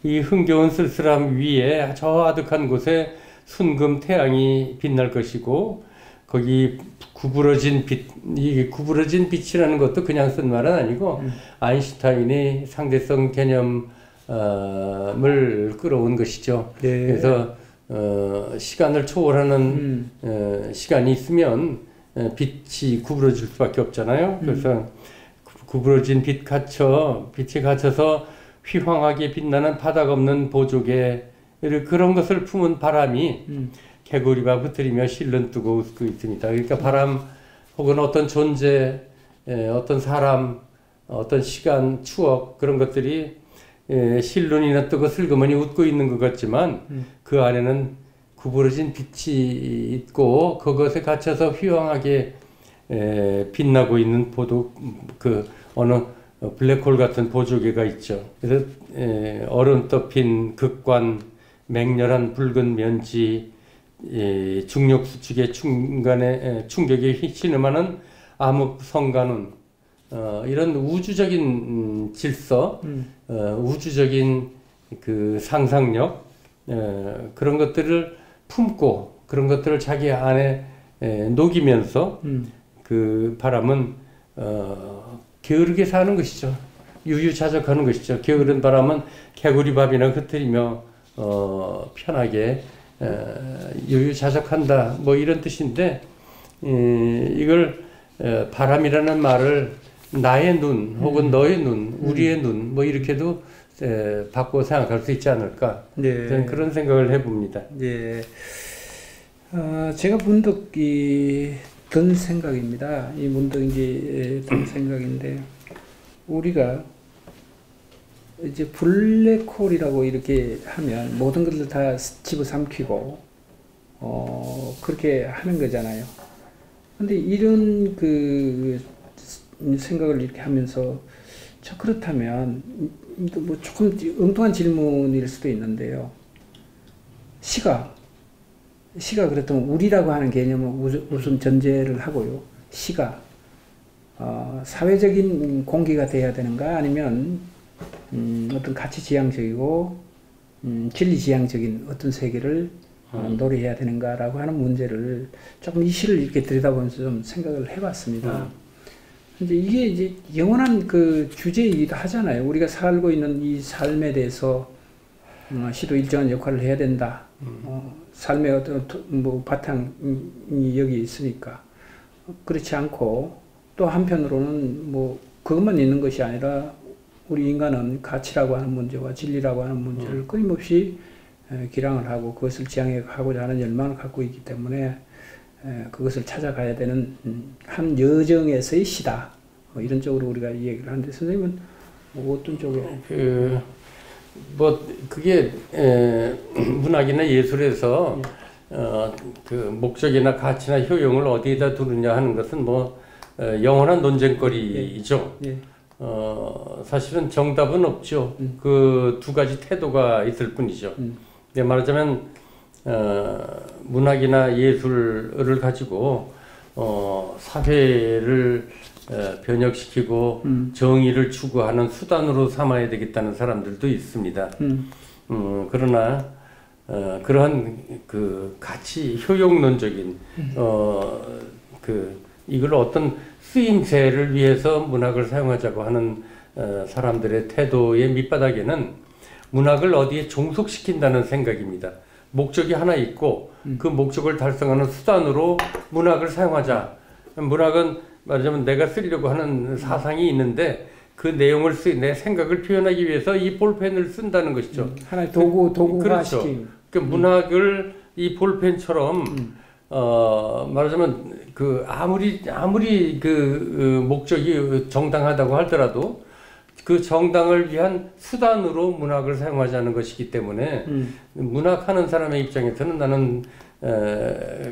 이 흥겨운 쓸쓸함 위에 저 아득한 곳에 순금 태양이 빛날 것이고 거기 구부러진 빛, 이 구부러진 빛이라는 것도 그냥 쓴 말은 아니고 아인슈타인이 상대성 개념을 끌어온 것이죠. 네. 그래서 시간을 초월하는 시간이 있으면 빛이 구부러질 수밖에 없잖아요. 그래서 구부러진 빛이 갇혀서 휘황하게 빛나는 바닥 없는 보조개 그런 것을 품은 바람이 개구리밥 흩트리며 실눈 뜨고 웃고 있습니다. 그러니까 바람 혹은 어떤 존재, 어떤 사람, 어떤 시간, 추억 그런 것들이 실눈이나 뜨고 슬그머니 웃고 있는 것 같지만 그 안에는 구부러진 빛이 있고 그것에 갇혀서 휘황하게 빛나고 있는 어느 블랙홀 같은 보조개가 있죠. 그래서 얼음 덮인 극관, 맹렬한 붉은 면지, 중력 수축의 충격에 신음하는 암흑 성간음, 이런 우주적인 질서, 우주적인 그 상상력 그런 것들을 품고 그런 것들을 자기 안에 녹이면서 그 바람은 게으르게 사는 것이죠. 유유자적하는 것이죠. 게으른 바람은 개구리밥이나 흩트리며 편하게 유유자적한다 뭐 이런 뜻인데 이걸 바람이라는 말을 나의 눈 혹은 너의 눈, 우리의 눈 뭐 이렇게도 바꿔 생각할 수 있지 않을까 저는 그런 생각을 해봅니다. 예. 제가 문득 든 생각입니다. 이 문득 이제 든 생각인데 우리가 이제 블랙홀이라고 이렇게 하면 모든 것을 다 집어삼키고 그렇게 하는 거잖아요. 근데 이런 그 생각을 이렇게 하면서 저 그렇다면 뭐 조금 엉뚱한 질문일 수도 있는데요. 시가 그렇다면 우리라고 하는 개념은 우선 전제를 하고요. 시가 사회적인 공기가 돼야 되는가 아니면 어떤 가치지향적이고 진리지향적인 어떤 세계를 노래해야 되는가라고 하는 문제를 조금 이 시를 이렇게 들여다보면서 좀 생각을 해봤습니다. 이제 이게 이제 영원한 그 주제이기도 하잖아요. 우리가 살고 있는 이 삶에 대해서 시도 일정한 역할을 해야 된다. 삶의 어떤 뭐 바탕이 여기 있으니까 그렇지 않고 또 한편으로는 뭐 그것만 있는 것이 아니라 우리 인간은 가치라고 하는 문제와 진리라고 하는 문제를 끊임없이 기량을 하고 그것을 지향하고자 하는 열망을 갖고 있기 때문에 그것을 찾아가야 되는 한 여정에서의 시다. 뭐 이런 쪽으로 우리가 이 얘기를 하는데 선생님은 뭐 어떤 쪽에? 뭐 그게 문학이나 예술에서 그 목적이나 가치나 효용을 어디에다 두느냐 하는 것은 뭐 영원한 논쟁거리이죠. 예. 사실은 정답은 없죠. 그 두 가지 태도가 있을 뿐이죠. 말하자면 문학이나 예술을 가지고 사회를 변혁시키고 정의를 추구하는 수단으로 삼아야 되겠다는 사람들도 있습니다. 그러나 그러한 그 가치 효용론적인 이걸 어떤 쓰임새를 위해서 문학을 사용하자고 하는 사람들의 태도의 밑바닥에는 문학을 어디에 종속시킨다는 생각입니다. 목적이 하나 있고 그 목적을 달성하는 수단으로 문학을 사용하자. 문학은 말하자면 내가 쓰려고 하는 사상이 있는데 그 내용을 내 생각을 표현하기 위해서 이 볼펜을 쓴다는 것이죠. 하나의 도구화 그렇죠. 시킴. 그 문학을 이 볼펜처럼 말하자면 그 아무리 그 목적이 정당하다고 하더라도 그 정당을 위한 수단으로 문학을 사용하자는 것이기 때문에 문학하는 사람의 입장에서는 나는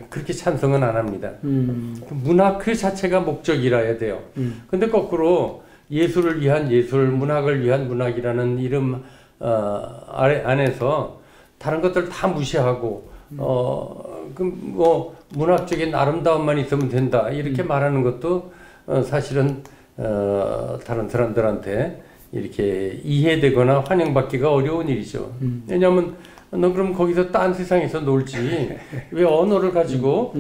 그렇게 찬성은 안 합니다. 문학 그 자체가 목적이라야 돼요. 근데 거꾸로 예술을 위한 예술, 문학을 위한 문학이라는 이름 안에서 다른 것들 다 무시하고 뭐 문학적인 아름다움만 있으면 된다 이렇게 말하는 것도 사실은 다른 사람들한테 이렇게 이해되거나 환영받기가 어려운 일이죠. 왜냐하면 너 그럼 거기서 딴 세상에서 놀지 왜 언어를 가지고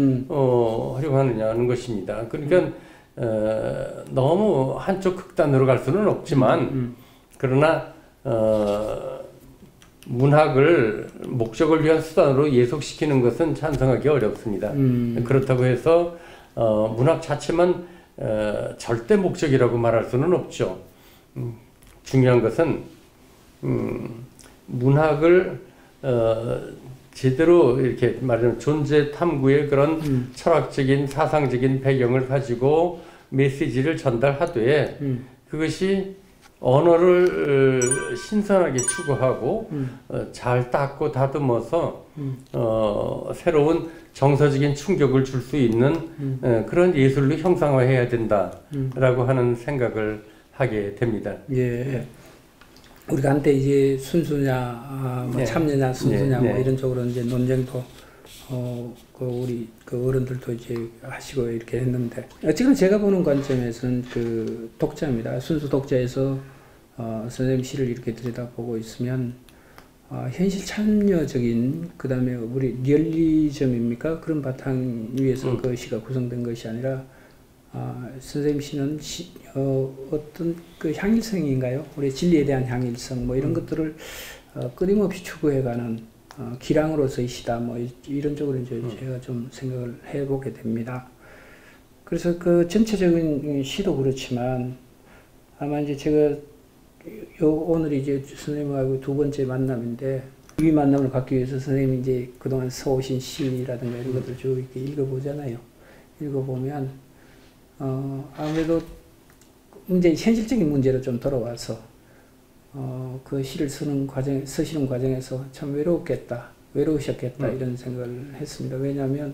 활용하느냐는 것입니다. 그러니까 너무 한쪽 극단으로 갈 수는 없지만 그러나 문학을 목적을 위한 수단으로 예속시키는 것은 찬성하기 어렵습니다. 그렇다고 해서 문학 자체만 절대 목적이라고 말할 수는 없죠. 중요한 것은 문학을 제대로 이렇게 말하자면 존재 탐구의 그런 철학적인 사상적인 배경을 가지고 메시지를 전달하되 그것이 언어를 신선하게 추구하고 잘 닦고 다듬어서 새로운 정서적인 충격을 줄 수 있는 그런 예술로 형상화해야 된다라고 하는 생각을 하게 됩니다. 예. 우리가 한때 이제 순수냐, 뭐 참느냐, 순수냐, 뭐 이런 쪽으로 이제 논쟁도 우리 그 어른들도 이제 하시고 이렇게 했는데 지금 제가 보는 관점에서는 그 독자입니다. 순수 독자에서 선생님 시를 이렇게 들여다보고 있으면 현실 참여적인 그다음에 우리 리얼리즘입니까? 그런 바탕 위에서 그 시가 구성된 것이 아니라 선생님 시는 어떤 그 향일성인가요? 우리 진리에 대한 향일성 뭐 이런 것들을 끊임없이 추구해가는 기량으로서의 시다 뭐 이런 쪽으로 이제 제가 좀 생각을 해보게 됩니다. 그래서 그 전체적인 시도 그렇지만 아마 이제 제가 오늘 이제 선생님하고 두 번째 만남인데 이 만남을 갖기 위해서 선생님이 이제 그동안 써오신 시라든가 이런 것들을 쭉 이렇게 읽어보잖아요. 읽어보면 아무래도 현실적인 문제로 좀 돌아와서 그 시를 쓰시는 과정에서 참 외로우셨겠다 이런 생각을 했습니다. 왜냐하면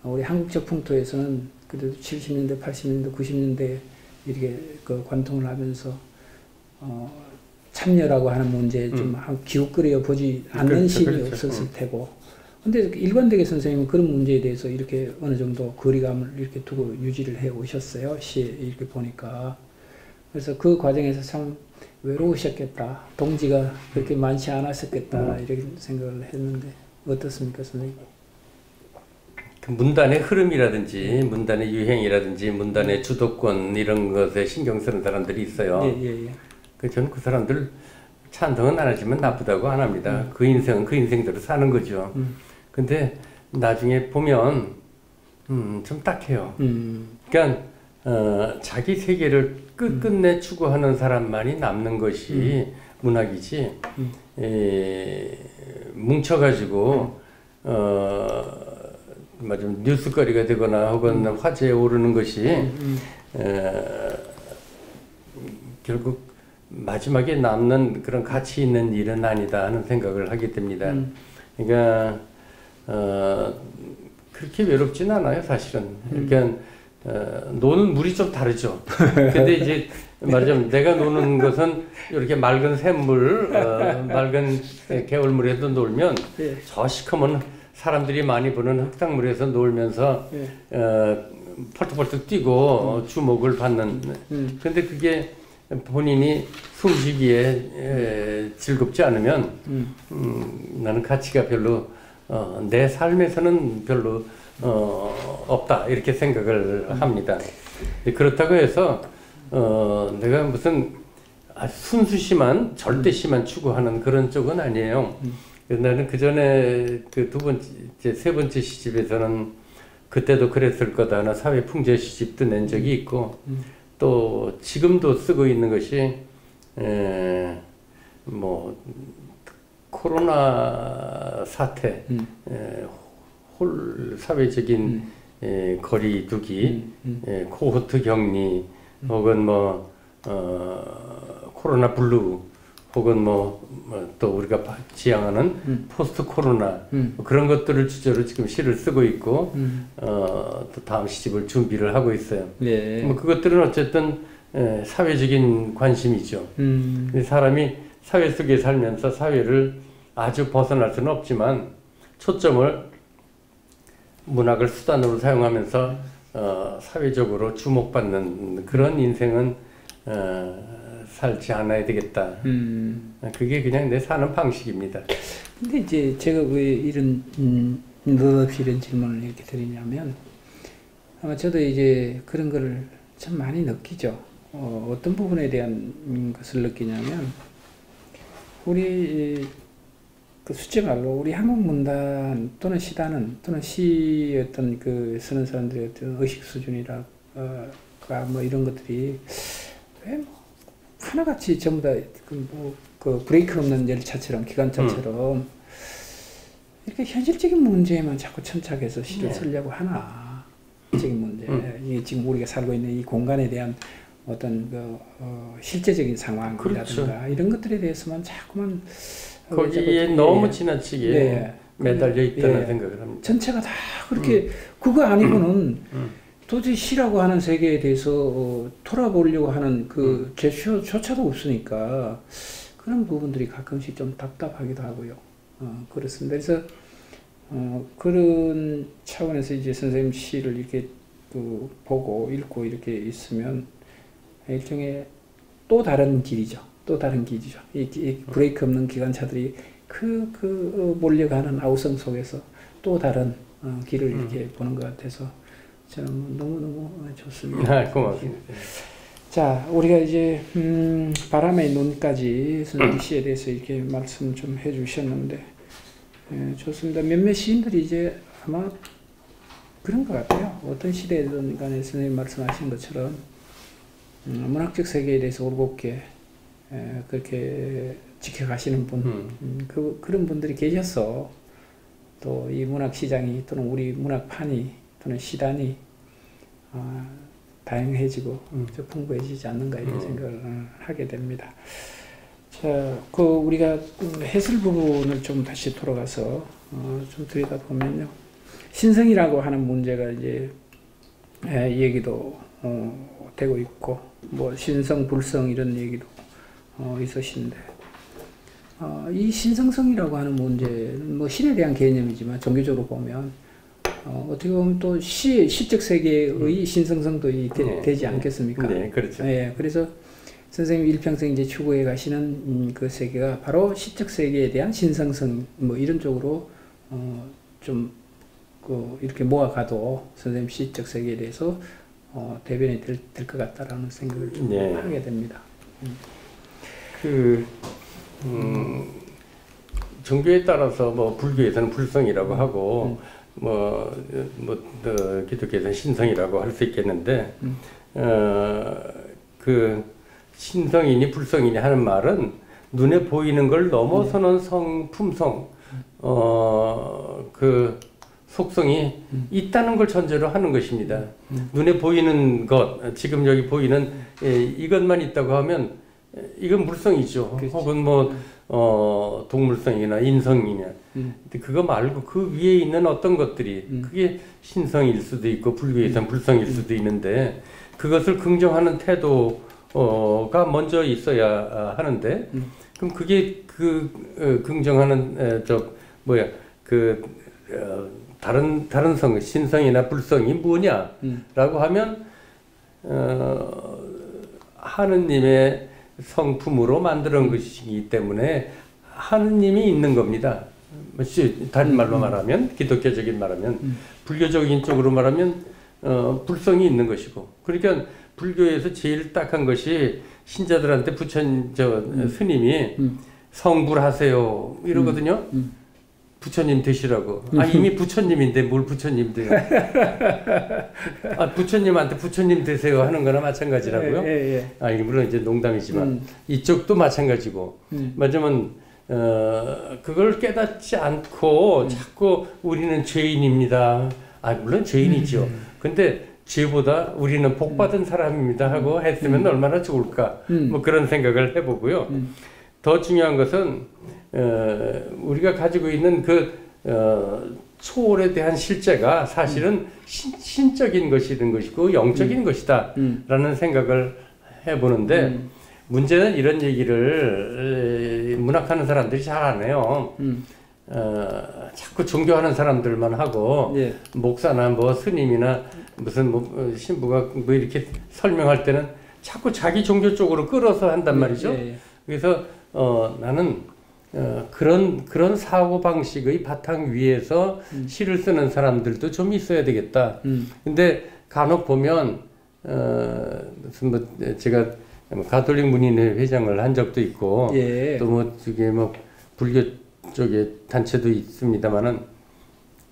우리 한국적 풍토에서는 그래도 70년대, 80년대, 90년대 이렇게 그 관통을 하면서 참여라고 하는 문제에 좀 기웃거려 보지 않는 시인이 없었을 테고, 근데 일관되게 선생님은 그런 문제에 대해서 이렇게 어느 정도 거리감을 이렇게 두고 유지를 해 오셨어요. 시에 이렇게 보니까. 그래서 그 과정에서 참 외로우셨겠다. 동지가 그렇게 많지 않았었겠다. 이런 생각을 했는데 어떻습니까, 선생님? 그 문단의 흐름이라든지 문단의 유행이라든지 문단의 주도권 이런 것에 신경 쓰는 사람들이 있어요. 저는 그 사람들 찬성은 안 하지만 나쁘다고 안 합니다. 그 인생은 그 인생대로 사는 거죠. 근데 나중에 보면 좀 딱해요. 그러니까 자기 세계를 끝끝내 추구하는 사람만이 남는 것이 문학이지 뭉쳐가지고 좀 뉴스거리가 되거나 혹은 화제에 오르는 것이 결국 마지막에 남는 그런 가치 있는 일은 아니다 하는 생각을 하게 됩니다. 그러니까 그렇게 외롭진 않아요, 사실은. 그러니까 노는 물이 좀 다르죠. 근데 이제 말하자면 내가 노는 것은 이렇게 맑은 샘물, 맑은 개울물에서 놀면 저 시커먼 사람들이 많이 보는 흙탕물에서 놀면서 펄떡펄떡 뛰고 주목을 받는. 근데 그게 본인이 숨쉬기에 즐겁지 않으면 나는 가치가 별로 내 삶에서는 별로 없다 이렇게 생각을 합니다. 그렇다고 해서 내가 무슨 순수시만 절대시만 추구하는 그런 쪽은 아니에요. 나는 그 전에 그 세 번째 시집에서는 그때도 그랬을 거다 하나 사회 풍자 시집도 낸 적이 있고 또 지금도 쓰고 있는 것이 뭐 코로나 사태, 사회적인 거리두기, 코호트 격리, 혹은 뭐 코로나 블루, 혹은 또 우리가 지향하는 포스트 코로나 그런 것들을 주제로 지금 시를 쓰고 있고 또 다음 시집을 준비를 하고 있어요. 그것들은 어쨌든 사회적인 관심이죠. 사람이 사회 속에 살면서 사회를 아주 벗어날 수는 없지만 초점을 문학을 수단으로 사용하면서 사회적으로 주목받는 그런 인생은 살지 않아야 되겠다. 그게 그냥 내 사는 방식입니다. 근데 이제 제가 왜 이런 느닷없이 이런 질문을 이렇게 드리냐면 아마 저도 이제 그런 거를 참 많이 느끼죠. 어떤 부분에 대한 것을 느끼냐면 우리 그 수제 말로 우리 한국 문단 또는 시단은 또는 시 어떤 그 쓰는 사람들의 어떤 의식 수준이라 뭐 이런 것들이 왜 하나같이 전부 다 그 브레이크 없는 열차처럼 기관차처럼 이렇게 현실적인 문제에만 자꾸 천착해서 시를 쓰려고 하나. 현실적인 문제, 이 지금 우리가 살고 있는 이 공간에 대한 어떤 실제적인 상황이라든가 그렇죠. 이런 것들에 대해서만 자꾸만 거기에 너무 지나치게 매달려 있다는 생각을 합니다. 전체가 다 그렇게 그거 아니고는 도저히 시라고 하는 세계에 대해서 돌아보려고 하는 그 제스처조차도 없으니까 그런 부분들이 가끔씩 좀 답답하기도 하고요. 그렇습니다. 그래서 그런 차원에서 이제 선생님 시를 이렇게 보고 읽고 이렇게 있으면 일종의 또 다른 길이죠. 또 다른 길이죠. 이 브레이크 없는 기관차들이 몰려가는 아우성 속에서 또 다른 길을 이렇게 보는 것 같아서 저는 너무너무 좋습니다. 고맙습니다. 자, 우리가 이제 바람의 눈까지 손석희 씨에 대해서 이렇게 말씀 좀 해주셨는데 좋습니다. 몇몇 시인들이 이제 아마 그런 것 같아요. 어떤 시대든 간에 선생님 말씀하신 것처럼 문학적 세계에 대해서 올곧게 그렇게 지켜가시는 분, 그런 분들이 계셔서 또 이 문학 시장이 또는 우리 문학판이 또는 시단이 다양해지고 좀 풍부해지지 않는가 이런 생각을 하게 됩니다. 자, 우리가 해설 부분을 좀 다시 돌아가서 좀 들여다보면요. 신성이라고 하는 문제가 이제 얘기도 되고 있고, 뭐 신성, 불성 이런 얘기도 있으신데, 이 신성성이라고 하는 문제는 뭐 신에 대한 개념이지만 종교적으로 보면 어떻게 보면 또 시적 세계의 신성성도 되지 않겠습니까? 네, 그렇죠. 예, 그래서 선생님 일평생 이제 추구해 가시는 그 세계가 바로 시적 세계에 대한 신성성 뭐 이런 쪽으로 좀 이렇게 모아가도 선생님 시적 세계에 대해서 대변이 될 것 같다라는 생각을 좀 네. 하게 됩니다. 종교에 따라서 뭐 불교에서는 불성이라고 하고 기독교에서는 신성이라고 할 수 있겠는데 그 신성이니 불성이니 하는 말은 눈에 보이는 걸 넘어서는 품성, 그 속성이 있다는 걸 전제로 하는 것입니다. 눈에 보이는 것, 지금 여기 보이는 이것만 있다고 하면 이건 물성이죠. 그렇지. 혹은 뭐 동물성이나 인성이냐. 근데 그거 말고 그 위에 있는 어떤 것들이 그게 신성일 수도 있고 불교에서는 불성일 수도 있는데 그것을 긍정하는 태도가 먼저 있어야 하는데 그럼 그게 긍정하는 다른 성 신성이나 불성이 뭐냐라고 하면 하느님의 성품으로 만들어 놓은 것이기 때문에 하느님이 있는 겁니다. 다른 말로 말하면 기독교적인 말하면 불교적인 쪽으로 말하면 불성이 있는 것이고 그러니까 불교에서 제일 딱한 것이 신자들한테 스님이 성불하세요 이러거든요. 부처님 되시라고. 이미 부처님인데 뭘 부처님 돼요. 부처님한테 부처님 되세요 하는 거나 마찬가지라고요. 이게 물론 이제 농담이지만 이쪽도 마찬가지고. 맞으면 그걸 깨닫지 않고 자꾸 우리는 죄인입니다. 물론 죄인이죠. 근데 죄보다 우리는 복받은 사람입니다 하고 했으면 얼마나 좋을까. 뭐 그런 생각을 해보고요. 더 중요한 것은 우리가 가지고 있는 초월에 대한 실제가 사실은 신적인 것이든 것이고 영적인 것이다 라는 생각을 해보는데 문제는 이런 얘기를 문학하는 사람들이 잘 안 해요. 자꾸 종교하는 사람들만 하고 목사나 뭐 스님이나 무슨 신부가 뭐 이렇게 설명할 때는 자꾸 자기 종교 쪽으로 끌어서 한단 말이죠. 그래서 나는 그런 사고 방식의 바탕 위에서 시를 쓰는 사람들도 좀 있어야 되겠다. 근데 간혹 보면 제가 가톨릭 문인회 회장을 한 적도 있고 또 뭐 저기 뭐 불교 쪽에 단체도 있습니다만은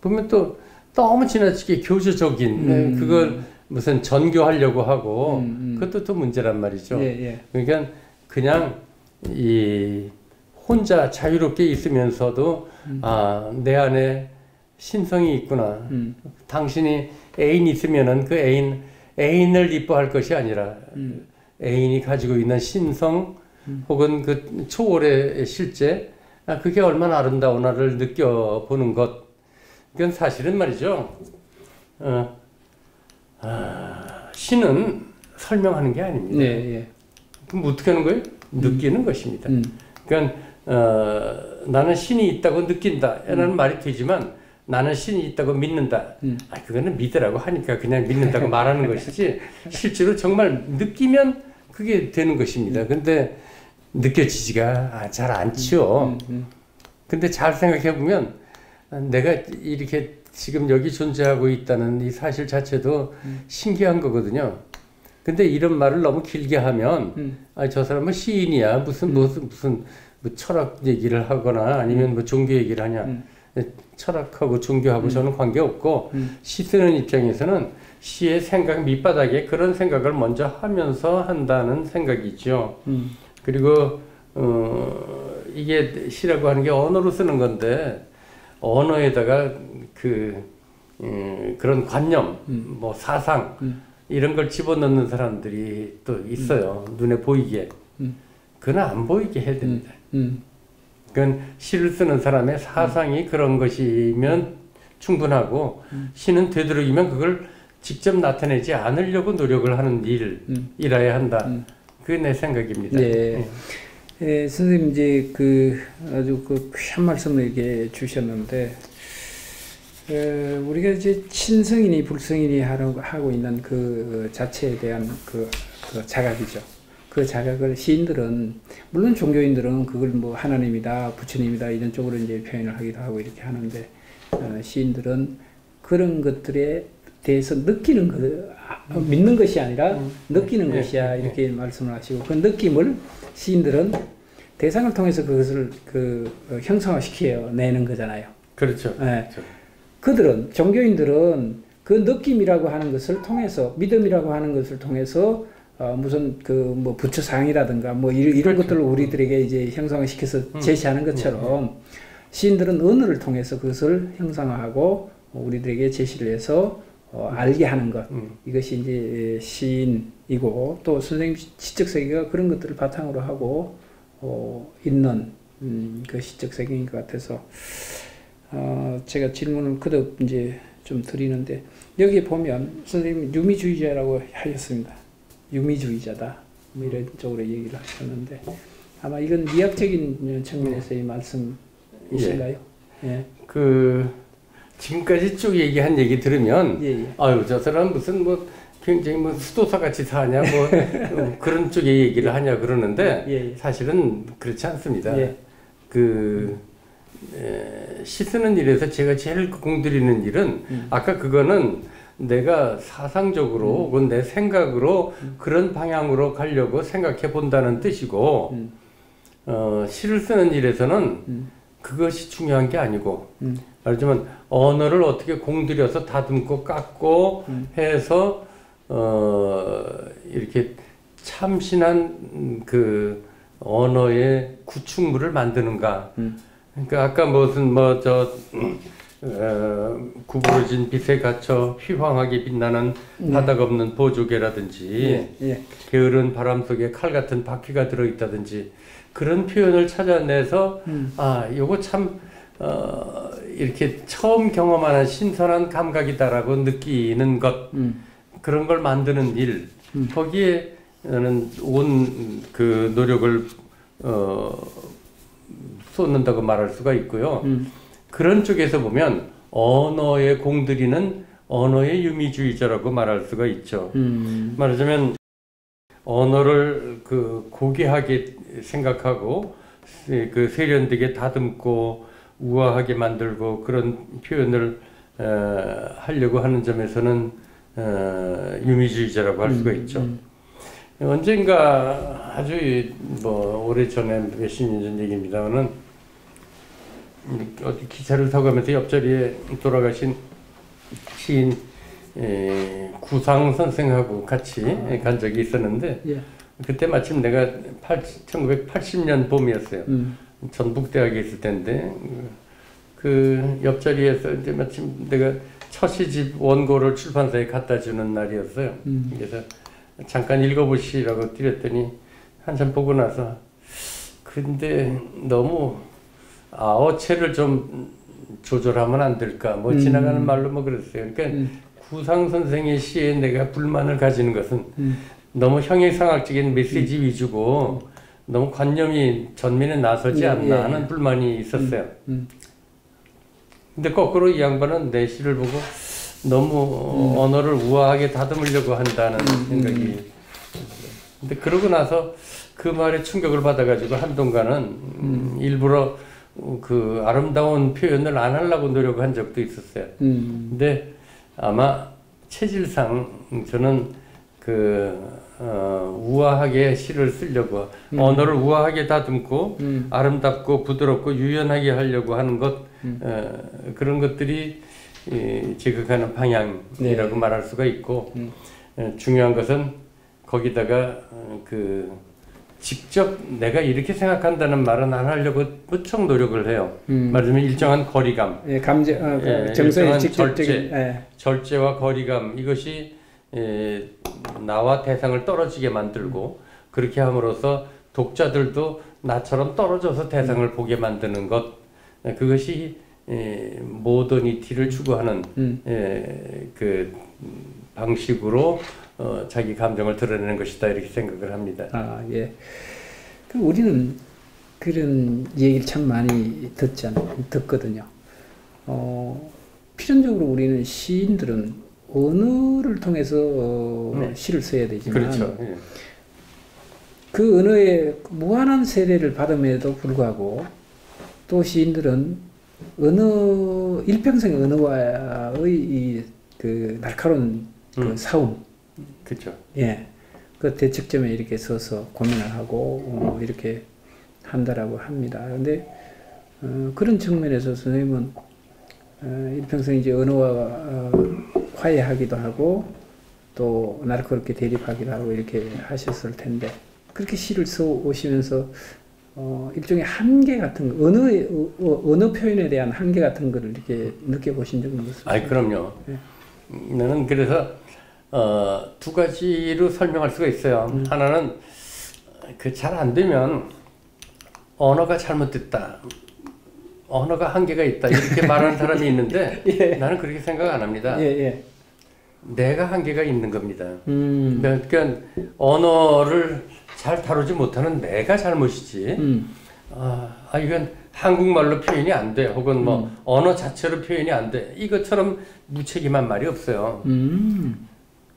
보면 또 너무 지나치게 교조적인 그걸 무슨 전교하려고 하고 그것도 또 문제란 말이죠. 그러니까 그냥 혼자 자유롭게 있으면서도 내 안에 신성이 있구나. 당신이 애인 있으면은 그 애인을 이뻐할 것이 아니라 애인이 가지고 있는 신성 혹은 그 초월의 실제 그게 얼마나 아름다우나를 느껴보는 것. 그건 사실은 말이죠. 신은 설명하는 게 아닙니다. 그럼 어떻게 하는 거예요? 느끼는 것입니다. 그러니까 나는 신이 있다고 느낀다 라는 말이 되지만 나는 신이 있다고 믿는다. 그거는 믿으라고 하니까 그냥 믿는다고 말하는 것이지 실제로 정말 느끼면 그게 되는 것입니다. 근데 느껴지지가 잘 않죠. 근데 잘 생각해 보면 내가 이렇게 지금 여기 존재하고 있다는 이 사실 자체도 신기한 거거든요. 근데 이런 말을 너무 길게 하면 저 사람은 시인이야 무슨 뭐 철학 얘기를 하거나 아니면 뭐 종교 얘기를 하냐. 철학하고 종교하고 저는 관계없고 시 쓰는 입장에서는 시의 생각 밑바닥에 그런 생각을 먼저 하면서 한다는 생각이죠. 그리고 이게 시라고 하는 게 언어로 쓰는 건데 언어에다가 그런 관념, 뭐 사상 이런 걸 집어넣는 사람들이 또 있어요. 눈에 보이게. 그건 안 보이게 해야 됩니다. 그건 시를 쓰는 사람의 사상이 그런 것이면 충분하고 시는 되도록이면 그걸 직접 나타내지 않으려고 노력을 하는 일이라야 한다. 그게 내 생각입니다. 네. 예, 선생님 이제 아주 귀한 말씀을 이렇게 주셨는데 우리가 이제 친성인이 불성인이 하고 있는 그 자체에 대한 그 자각이죠. 그 자각을 시인들은 물론 종교인들은 그걸 뭐 하나님이다, 부처님이다 이런 쪽으로 이제 표현을 하기도 하고 이렇게 하는데 시인들은 그런 것들에 대해서 느끼는 것, 믿는 것이 아니라 느끼는 것이야 이렇게 말씀을 하시고 그 느낌을 시인들은 대상을 통해서 그것을 형상화시켜 내는 거잖아요. 그렇죠. 네. 그들은 종교인들은 그 느낌이라고 하는 것을 통해서 믿음이라고 하는 것을 통해서 무슨 뭐 부처상이라든가 뭐 이런 그렇죠. 것들을 우리들에게 이제 형상화시켜서 제시하는 것처럼 시인들은 언어를 통해서 그것을 형상화하고 우리들에게 제시를 해서 알게 하는 것 이것이 이제 시인이고 또 선생님 시적 세계가 그런 것들을 바탕으로 하고 있는 그 시적 세계인 것 같아서 제가 질문을 거듭 이제 좀 드리는데 여기 보면 선생님 유미주의자라고 하셨습니다. 유미주의자다 뭐 이런 쪽으로 얘기를 하셨는데 아마 이건 미학적인 측면에서의 말씀이신가요? 예. 지금까지 쭉 얘기한 얘기 들으면 아유 저 사람 무슨 뭐 굉장히 뭐 수도사 같이 사냐 뭐 그런 쪽의 얘기를 하냐 그러는데 사실은 그렇지 않습니다. 시 쓰는 일에서 제가 제일 공들이는 일은 아까 그거는 내가 사상적으로 혹은 내 생각으로 그런 방향으로 가려고 생각해 본다는 뜻이고 시를 쓰는 일에서는 그것이 중요한 게 아니고 말하자면 언어를 어떻게 공들여서 다듬고 깎고 해서 이렇게 참신한 그 언어의 구축물을 만드는가. 그러니까 아까 무슨 구부러진 빛에 갇혀 휘황하게 빛나는 바닥 없는 보조개라든지 게으른 바람 속에 칼 같은 바퀴가 들어있다든지 그런 표현을 찾아내서 요거 참 이렇게 처음 경험하는 신선한 감각이다라고 느끼는 것 그런 걸 만드는 일 거기에는 온 그 노력을 쏟는다고 말할 수가 있고요. 그런 쪽에서 보면 언어에 공들이는 언어의 유미주의자라고 말할 수가 있죠. 말하자면 언어를 고귀하게 생각하고 그 세련되게 다듬고 우아하게 만들고 그런 표현을 하려고 하는 점에서는 유미주의자라고 할 수가 있죠. 언젠가 아주 오래전에 몇십 년 전 얘기입니다만은 어디 기차를 타고 가면서 옆자리에 돌아가신 시인 구상 선생하고 같이 간 적이 있었는데 그때 마침 내가 1980년 봄이었어요. 전북대학에 있을 때인데 그 옆자리에서 이제 마침 내가 첫 시집 원고를 출판사에 갖다 주는 날이었어요. 그래서 잠깐 읽어보시라고 드렸더니 한참 보고 나서 근데 너무 어체를 좀 조절하면 안 될까 뭐 지나가는 말로 뭐 그랬어요. 그러니까 구상 선생의 시에 내가 불만을 가지는 것은 너무 형이상학적인 메시지 위주고 너무 관념이 전면에 나서지 않나 하는 불만이 있었어요. 근데 거꾸로 이 양반은 내 시를 보고 너무 언어를 우아하게 다듬으려고 한다는 생각이. 근데 그러고 나서 그 말에 충격을 받아가지고 한동안은 일부러 그 아름다운 표현을 안 하려고 노력한 적도 있었어요. 근데 아마 체질상 저는 우아하게 시를 쓰려고 언어를 우아하게 다듬고 아름답고 부드럽고 유연하게 하려고 하는 것 그런 것들이 제가 가는 방향이라고 네. 말할 수가 있고 중요한 것은 거기다가 직접 내가 이렇게 생각한다는 말은 안 하려고 무척 노력을 해요. 말하자면 일정한 거리감, 예, 정서의 직접적인 절제와 거리감 이것이 나와 대상을 떨어지게 만들고 그렇게 함으로써 독자들도 나처럼 떨어져서 대상을 보게 만드는 것 그것이 모더니티를 추구하는 그 방식으로 자기 감정을 드러내는 것이다 이렇게 생각을 합니다. 아 예. 그 우리는 그런 얘기를 참 많이 듣거든요. 필연적으로 우리는 시인들은 언어를 통해서 네. 시를 써야 되지만 그렇죠. 예. 그 언어의 무한한 세례를 받음에도 불구하고 또 시인들은 일평생 언어와의 그 날카로운 그 싸움, 그렇죠. 예, 그 대척점에 이렇게 서서 고민을 하고 이렇게 한다라고 합니다. 그런데 그런 측면에서 선생님은 일평생 이제 언어와 화해하기도 하고 또 날카롭게 대립하기도 하고 이렇게 하셨을 텐데 그렇게 시를 써 오시면서 일종의 한계 같은 거, 언어 표현에 대한 한계 같은 거를 이렇게 느껴보신 적은 없으세요? 아이 그럼요. 네. 나는 그래서 두 가지로 설명할 수가 있어요. 하나는 잘 안 되면 언어가 잘못됐다. 언어가 한계가 있다. 이렇게 말하는 사람이 있는데 예. 나는 그렇게 생각 안 합니다. 예, 예. 내가 한계가 있는 겁니다. 그러니까 언어를 잘 다루지 못하는 내가 잘못이지. 이건 한국말로 표현이 안 돼. 혹은 뭐 언어 자체로 표현이 안 돼. 이것처럼 무책임한 말이 없어요.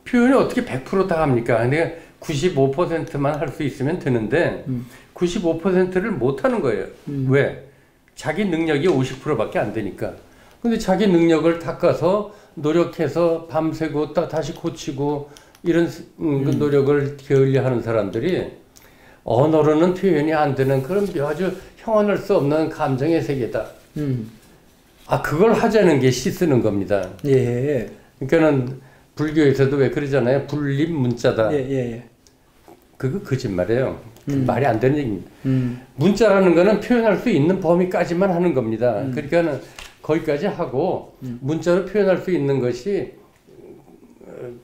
표현이 어떻게 100% 합니까? 근데 95%만 할 수 있으면 되는데 95%를 못 하는 거예요. 왜? 자기 능력이 50%밖에 안 되니까. 근데 자기 능력을 닦아서 노력해서 밤새고 다시 고치고 이런 그 노력을 게을리 하는 사람들이 언어로는 표현이 안 되는 그런 아주 형언할 수 없는 감정의 세계다. 그걸 하자는 게 시 쓰는 겁니다. 예. 그러니까는 불교에서도 왜 그러잖아요. 불립 문자다. 예. 그거 거짓말이에요. 말이 안 되는 얘기입니다. 문자라는 거는 표현할 수 있는 범위까지만 하는 겁니다. 그러니까는 거기까지 하고 문자로 표현할 수 있는 것이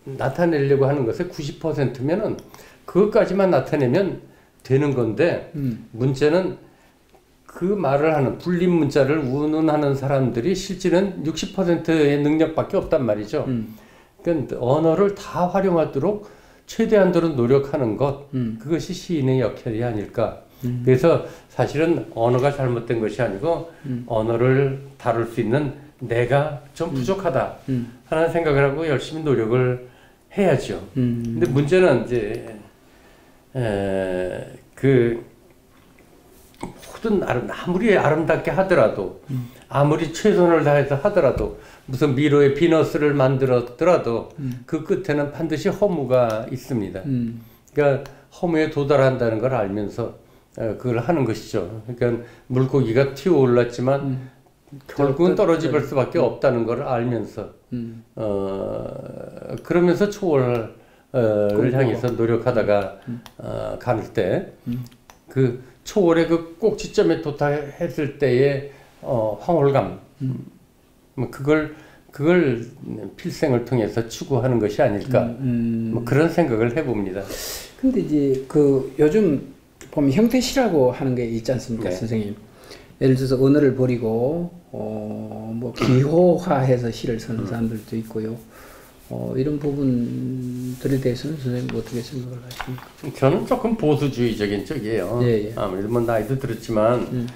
나타내려고 하는 것의 90%면은 그것까지만 나타내면 되는 건데 문제는 그 말을 하는 불림 문자를 운운하는 사람들이 실제는 60%의 능력밖에 없단 말이죠. 그러니까 언어를 다 활용하도록 최대한도로 노력하는 것 그것이 시인의 역할이 아닐까. 그래서 사실은 언어가 잘못된 것이 아니고 언어를 다룰 수 있는 내가 좀 부족하다 하는 생각을 하고 열심히 노력을 해야죠. 근데 문제는 이제 모든 아무리 아름답게 하더라도 아무리 최선을 다해서 하더라도 무슨 미로의 비너스를 만들었더라도 그 끝에는 반드시 허무가 있습니다. 그러니까 허무에 도달한다는 걸 알면서 그걸 하는 것이죠. 그러니까 물고기가 튀어 올랐지만 결국은 떨어질 수밖에 없다는 걸 알면서 그러면서 초월을 향해서 노력하다가 갈 때 그 초월의 그 꼭지점에 도달했을 때의 황홀감 그걸 필생을 통해서 추구하는 것이 아닐까 뭐 그런 생각을 해봅니다. 근데 이제 그 요즘 보면 형태시라고 하는 게 있지 않습니까, 네. 선생님? 예를 들어서 언어를 버리고 뭐 기호화해서 시를 쓰는 사람들도 있고요. 이런 부분들에 대해서는 선생님 어떻게 생각을 하십니까? 저는 조금 보수주의적인 쪽이에요. 예. 아무래도 뭐 나이도 들었지만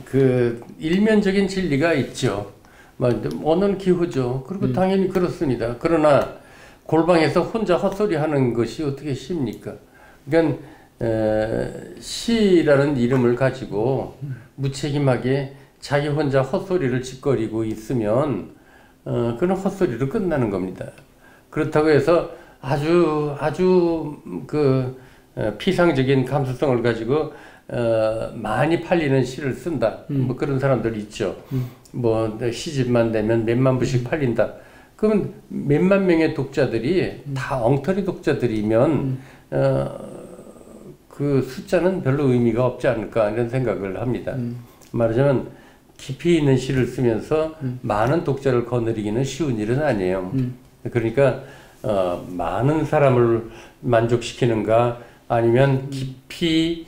그 일면적인 진리가 있죠. 언어는 기호죠. 그리고 당연히 그렇습니다. 그러나 골방에서 혼자 헛소리하는 것이 어떻게 쉽니까? 그러니까 시라는 이름을 가지고 무책임하게 자기 혼자 헛소리를 짓거리고 있으면 그는 헛소리로 끝나는 겁니다. 그렇다고 해서 아주 그 피상적인 감수성을 가지고 많이 팔리는 시를 쓴다. 뭐 그런 사람들 있죠. 뭐 시집만 내면 몇만 부씩 팔린다. 그러면 몇만 명의 독자들이 다 엉터리 독자들이면 그 숫자는 별로 의미가 없지 않을까 이런 생각을 합니다. 말하자면 깊이 있는 시를 쓰면서 많은 독자를 거느리기는 쉬운 일은 아니에요. 그러니까 많은 사람을 만족시키는가 아니면 깊이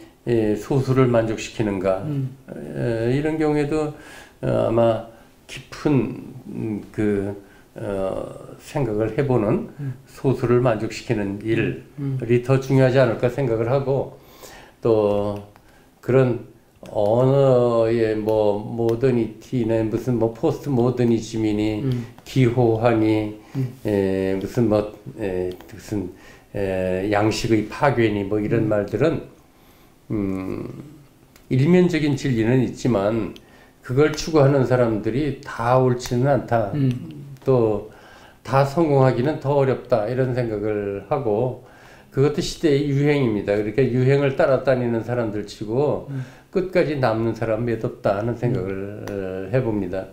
소수를 만족시키는가 이런 경우에도 아마 깊은 생각을 해보는 소수를 만족시키는 일이 더 중요하지 않을까 생각을 하고 또 그런 언어의 뭐 모더니티는 무슨 뭐 포스트 모더니즘이니 기호하니 무슨 양식의 파괴니 뭐 이런 말들은 일면적인 진리는 있지만 그걸 추구하는 사람들이 다 옳지는 않다. 또 다 성공하기는 더 어렵다 이런 생각을 하고 그것도 시대의 유행입니다. 그러니까 유행을 따라다니는 사람들 치고 끝까지 남는 사람 몇 없다 하는 생각을 해봅니다.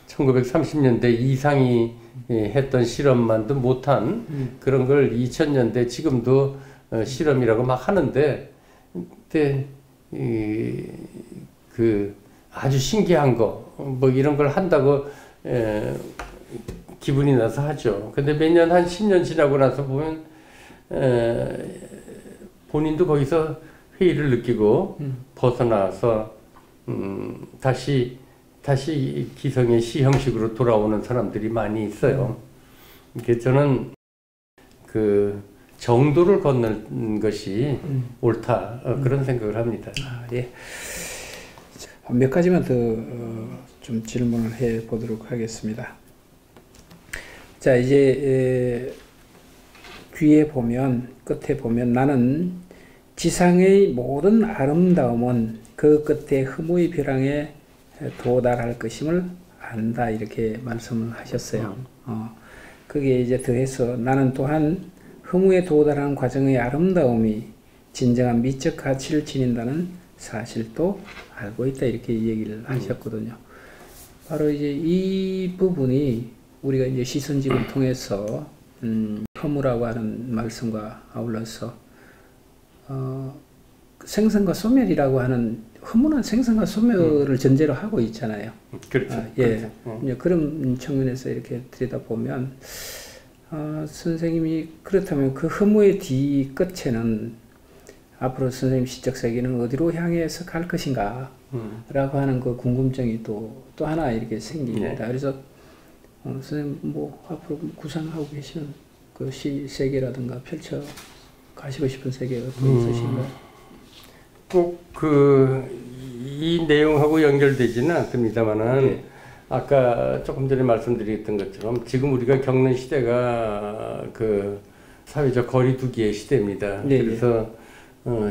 1930년대 이상이 했던 실험만도 못한 그런 걸 2000년대 지금도 실험이라고 막 하는데 그때 그 아주 신기한 거 뭐 이런 걸 한다고 기분이 나서 하죠. 근데 몇 년 한 10년 지나고 나서 보면 본인도 거기서 회의를 느끼고 벗어나서 다시 기성의 시 형식으로 돌아오는 사람들이 많이 있어요. 그래서 저는 그 정도를 걷는 것이 옳다 그런 생각을 합니다. 예. 몇 가지만 더 좀 질문을 해 보도록 하겠습니다. 자, 이제 뒤에 보면 끝에 보면 나는 지상의 모든 아름다움은 그 끝에 허무의 벼랑에 도달할 것임을 안다 이렇게 말씀을 하셨어요. 그게 이제 더해서 나는 또한 허무에 도달하는 과정의 아름다움이 진정한 미적 가치를 지닌다는 사실도 알고 있다 이렇게 얘기를 하셨거든요. 바로 이제 이 부분이 우리가 이제 시선집을 통해서 허무라고 하는 말씀과 아울러서 생선과 소멸이라고 하는 허무는 생선과 소멸을 전제로 하고 있잖아요. 그렇죠. 예. 그렇죠. 그런 측면에서 이렇게 들여다보면 선생님이 그렇다면 그 허무의 뒤 끝에는 앞으로 선생님 시적 세계는 어디로 향해서 갈 것인가 라고 하는 그 궁금증이 또 하나 이렇게 생깁니다. 네. 그래서 선생님 뭐 앞으로 구상하고 계시는 그 시 세계라든가 펼쳐 가시고 싶은 세계가 또 있으신가요? 꼭 이 내용하고 연결되지는 않습니다만은 네. 아까 조금 전에 말씀드렸던 것처럼 지금 우리가 겪는 시대가 그 사회적 거리두기의 시대입니다. 네. 그래서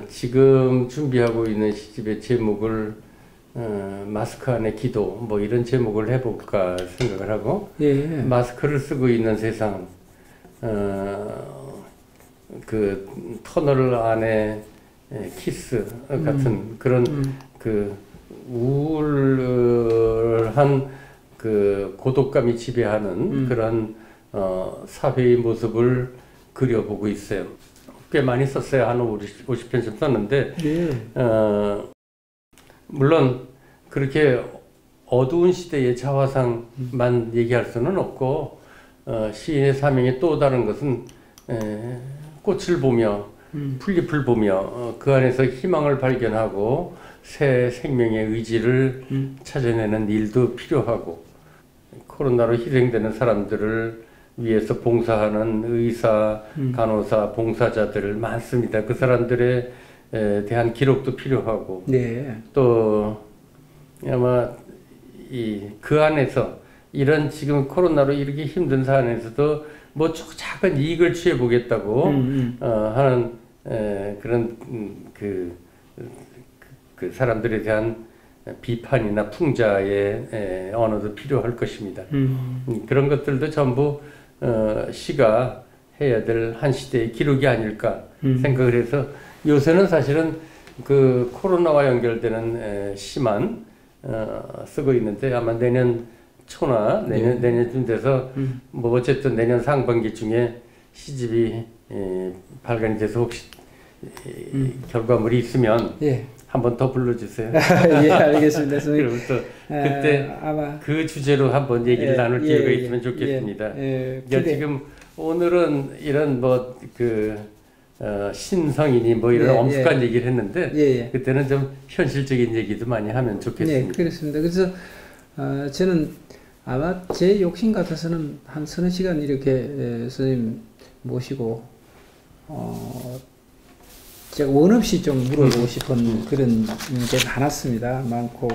지금 준비하고 있는 시집의 제목을 마스크 안에 기도 뭐 이런 제목을 해볼까 생각을 하고 예. 마스크를 쓰고 있는 세상 그 터널 안에 키스 같은 그런 그 우울한 그 고독감이 지배하는 그런 사회의 모습을 그려보고 있어요. 꽤 많이 썼어요. 한 50편 좀 썼는데 예. 물론 그렇게 어두운 시대의 자화상만 얘기할 수는 없고 시인의 사명의 또 다른 것은 꽃을 보며 풀잎을 보며 그 안에서 희망을 발견하고 새 생명의 의지를 찾아내는 일도 필요하고 코로나로 희생되는 사람들을 위해서 봉사하는 의사, 간호사, 봉사자들 많습니다. 그 사람들에 대한 기록도 필요하고 네. 또 아마 그 안에서 이런 지금 코로나로 이렇게 힘든 사안에서도 뭐 작은 이익을 취해 보겠다고 하는 그런 그 사람들에 대한 비판이나 풍자의 언어도 필요할 것입니다. 그런 것들도 전부 시가 해야 될 한 시대의 기록이 아닐까 생각을 해서 요새는 사실은 그 코로나와 연결되는 시만 쓰고 있는데 아마 내년 초나 내년쯤 돼서 뭐 어쨌든 내년 상반기 중에 시집이 발간이 돼서 혹시 결과물이 있으면 한 번 더 불러주세요. 예, 알겠습니다. 그럼 또 그때 아마 그 주제로 한번 얘기를 나눌 기회가 있으면 좋겠습니다. 지금 오늘은 이런 뭐 신성인이 뭐 이런 엄숙한 얘기를 했는데 그때는 좀 현실적인 얘기도 많이 하면 좋겠습니다. 네, 그렇습니다. 그래서 저는 아마 제 욕심 같아서는 한 서너 시간 이렇게 선생님 모시고 제가 원 없이 좀 물어보고 싶은 그런 게 많았습니다. 많고.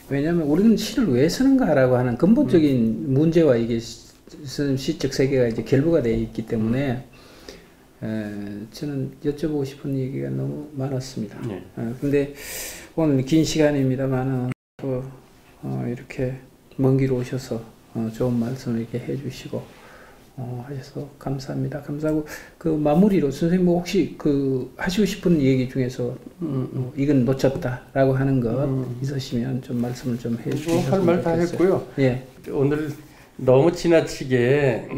왜냐하면 우리는 시를 왜 쓰는가라고 하는 근본적인 문제와 이게 시적 세계가 이제 결부가 되어 있기 때문에 저는 여쭤보고 싶은 얘기가 너무 많았습니다. 근데 오늘 긴 시간입니다만 또 이렇게 먼 길 오셔서 좋은 말씀을 이렇게 해주시고 하셔서 감사합니다. 감사하고 그 마무리로 선생님 뭐 혹시 그 하시고 싶은 얘기 중에서 이건 놓쳤다라고 하는 것 있으시면 좀 말씀을 좀 해주시면 할 말 다 했고요. 오늘 너무 지나치게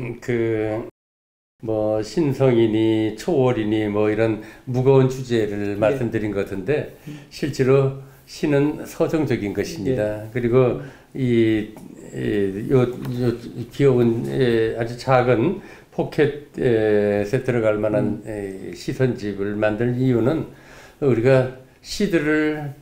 뭐 신성이니 초월이니 뭐 이런 무거운 주제를 말씀드린 것 같은데 실제로 시는 서정적인 것입니다. 그리고 요 귀여운 아주 작은 포켓에 들어갈 만한 시선집을 만든 이유는 우리가 시들을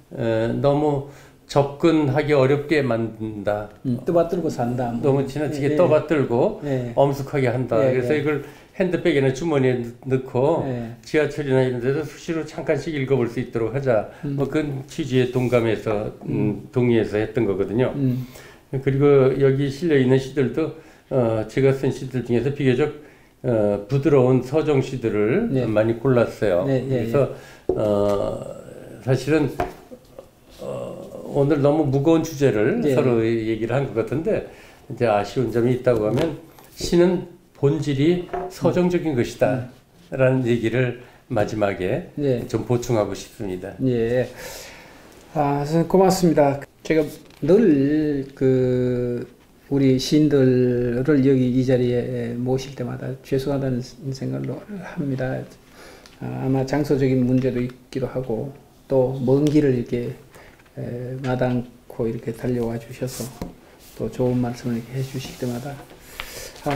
너무 접근하기 어렵게 만든다. 떠받들고 산다. 너무 지나치게 떠받들고 엄숙하게 한다. 그래서 이걸 핸드백이나 주머니에 넣고 지하철이나 이런 데서 수시로 잠깐씩 읽어볼 수 있도록 하자. 뭐 그런 취지에 동감해서 동의해서 했던 거거든요. 그리고 여기 실려 있는 시들도 제가 쓴 시들 중에서 비교적 부드러운 서정 시들을 많이 골랐어요. 그래서 사실은 오늘 너무 무거운 주제를 서로 얘기를 한 것 같은데 이제 아쉬운 점이 있다고 하면 시는 본질이 서정적인 것이다 라는 얘기를 마지막에 좀 보충하고 싶습니다. 선생님 고맙습니다. 제가 늘 우리 시인들을 여기 이 자리에 모실 때마다 죄송하다는 생각을 합니다. 아마 장소적인 문제도 있기도 하고 또 먼 길을 이렇게 마다않고 이렇게 달려와 주셔서 또 좋은 말씀을 이렇게 해주실 때마다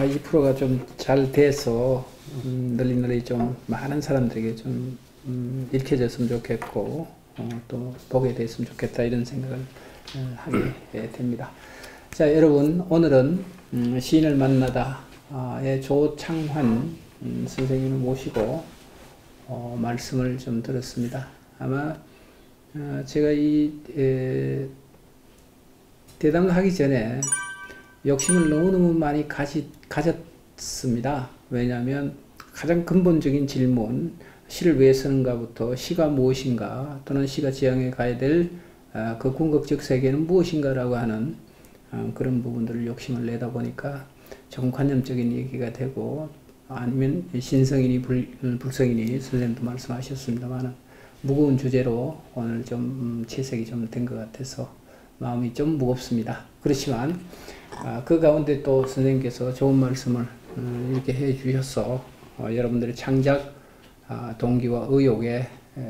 이 프로가 좀 잘 돼서 널리 좀 많은 사람들에게 좀 읽혀졌으면 좋겠고 또 보게 됐으면 좋겠다 이런 생각을 하게 됩니다. 자, 여러분 오늘은 시인을 만나다의 조창환 선생님을 모시고 말씀을 좀 들었습니다. 아마 제가 이 대담을 하기 전에 욕심을 너무너무 많이 가졌습니다. 왜냐하면 가장 근본적인 질문, 시를 왜 쓰는가부터 시가 무엇인가 또는 시가 지향해 가야 될 그 궁극적 세계는 무엇인가라고 하는 그런 부분들을 욕심을 내다 보니까 조금 관념적인 얘기가 되고 아니면 신성이니 불성이니 선생님도 말씀하셨습니다만 무거운 주제로 오늘 좀 채색이 좀 된 것 같아서 마음이 좀 무겁습니다. 그렇지만 그 가운데 또 선생님께서 좋은 말씀을 이렇게 해 주셔서 여러분들의 창작 동기와 의욕에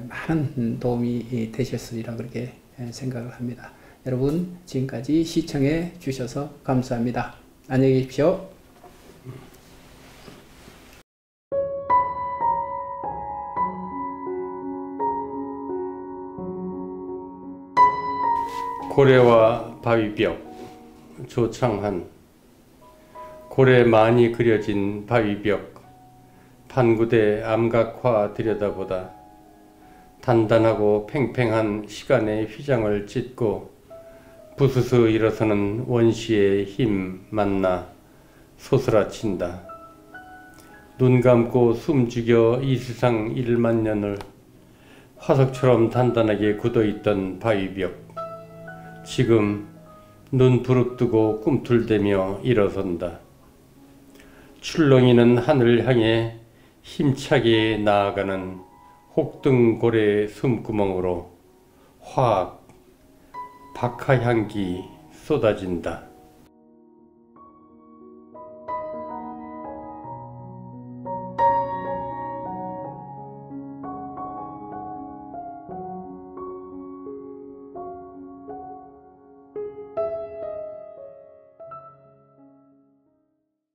많은 도움이 되셨으리라 그렇게 생각을 합니다. 여러분 지금까지 시청해 주셔서 감사합니다. 안녕히 계십시오. 고래와 바위벽 조창한. 고래 많이 그려진 바위벽 판구대 암각화 들여다보다 단단하고 팽팽한 시간의 휘장을 찢고 부스스 일어서는 원시의 힘 만나 소스라친다. 눈 감고 숨 죽여 이 세상 1만 년을 화석처럼 단단하게 굳어있던 바위벽, 지금 눈 부릅뜨고 꿈틀대며 일어선다. 출렁이는 하늘을 향해 힘차게 나아가는 혹등고래 숨구멍으로 화학 박하향기 쏟아진다.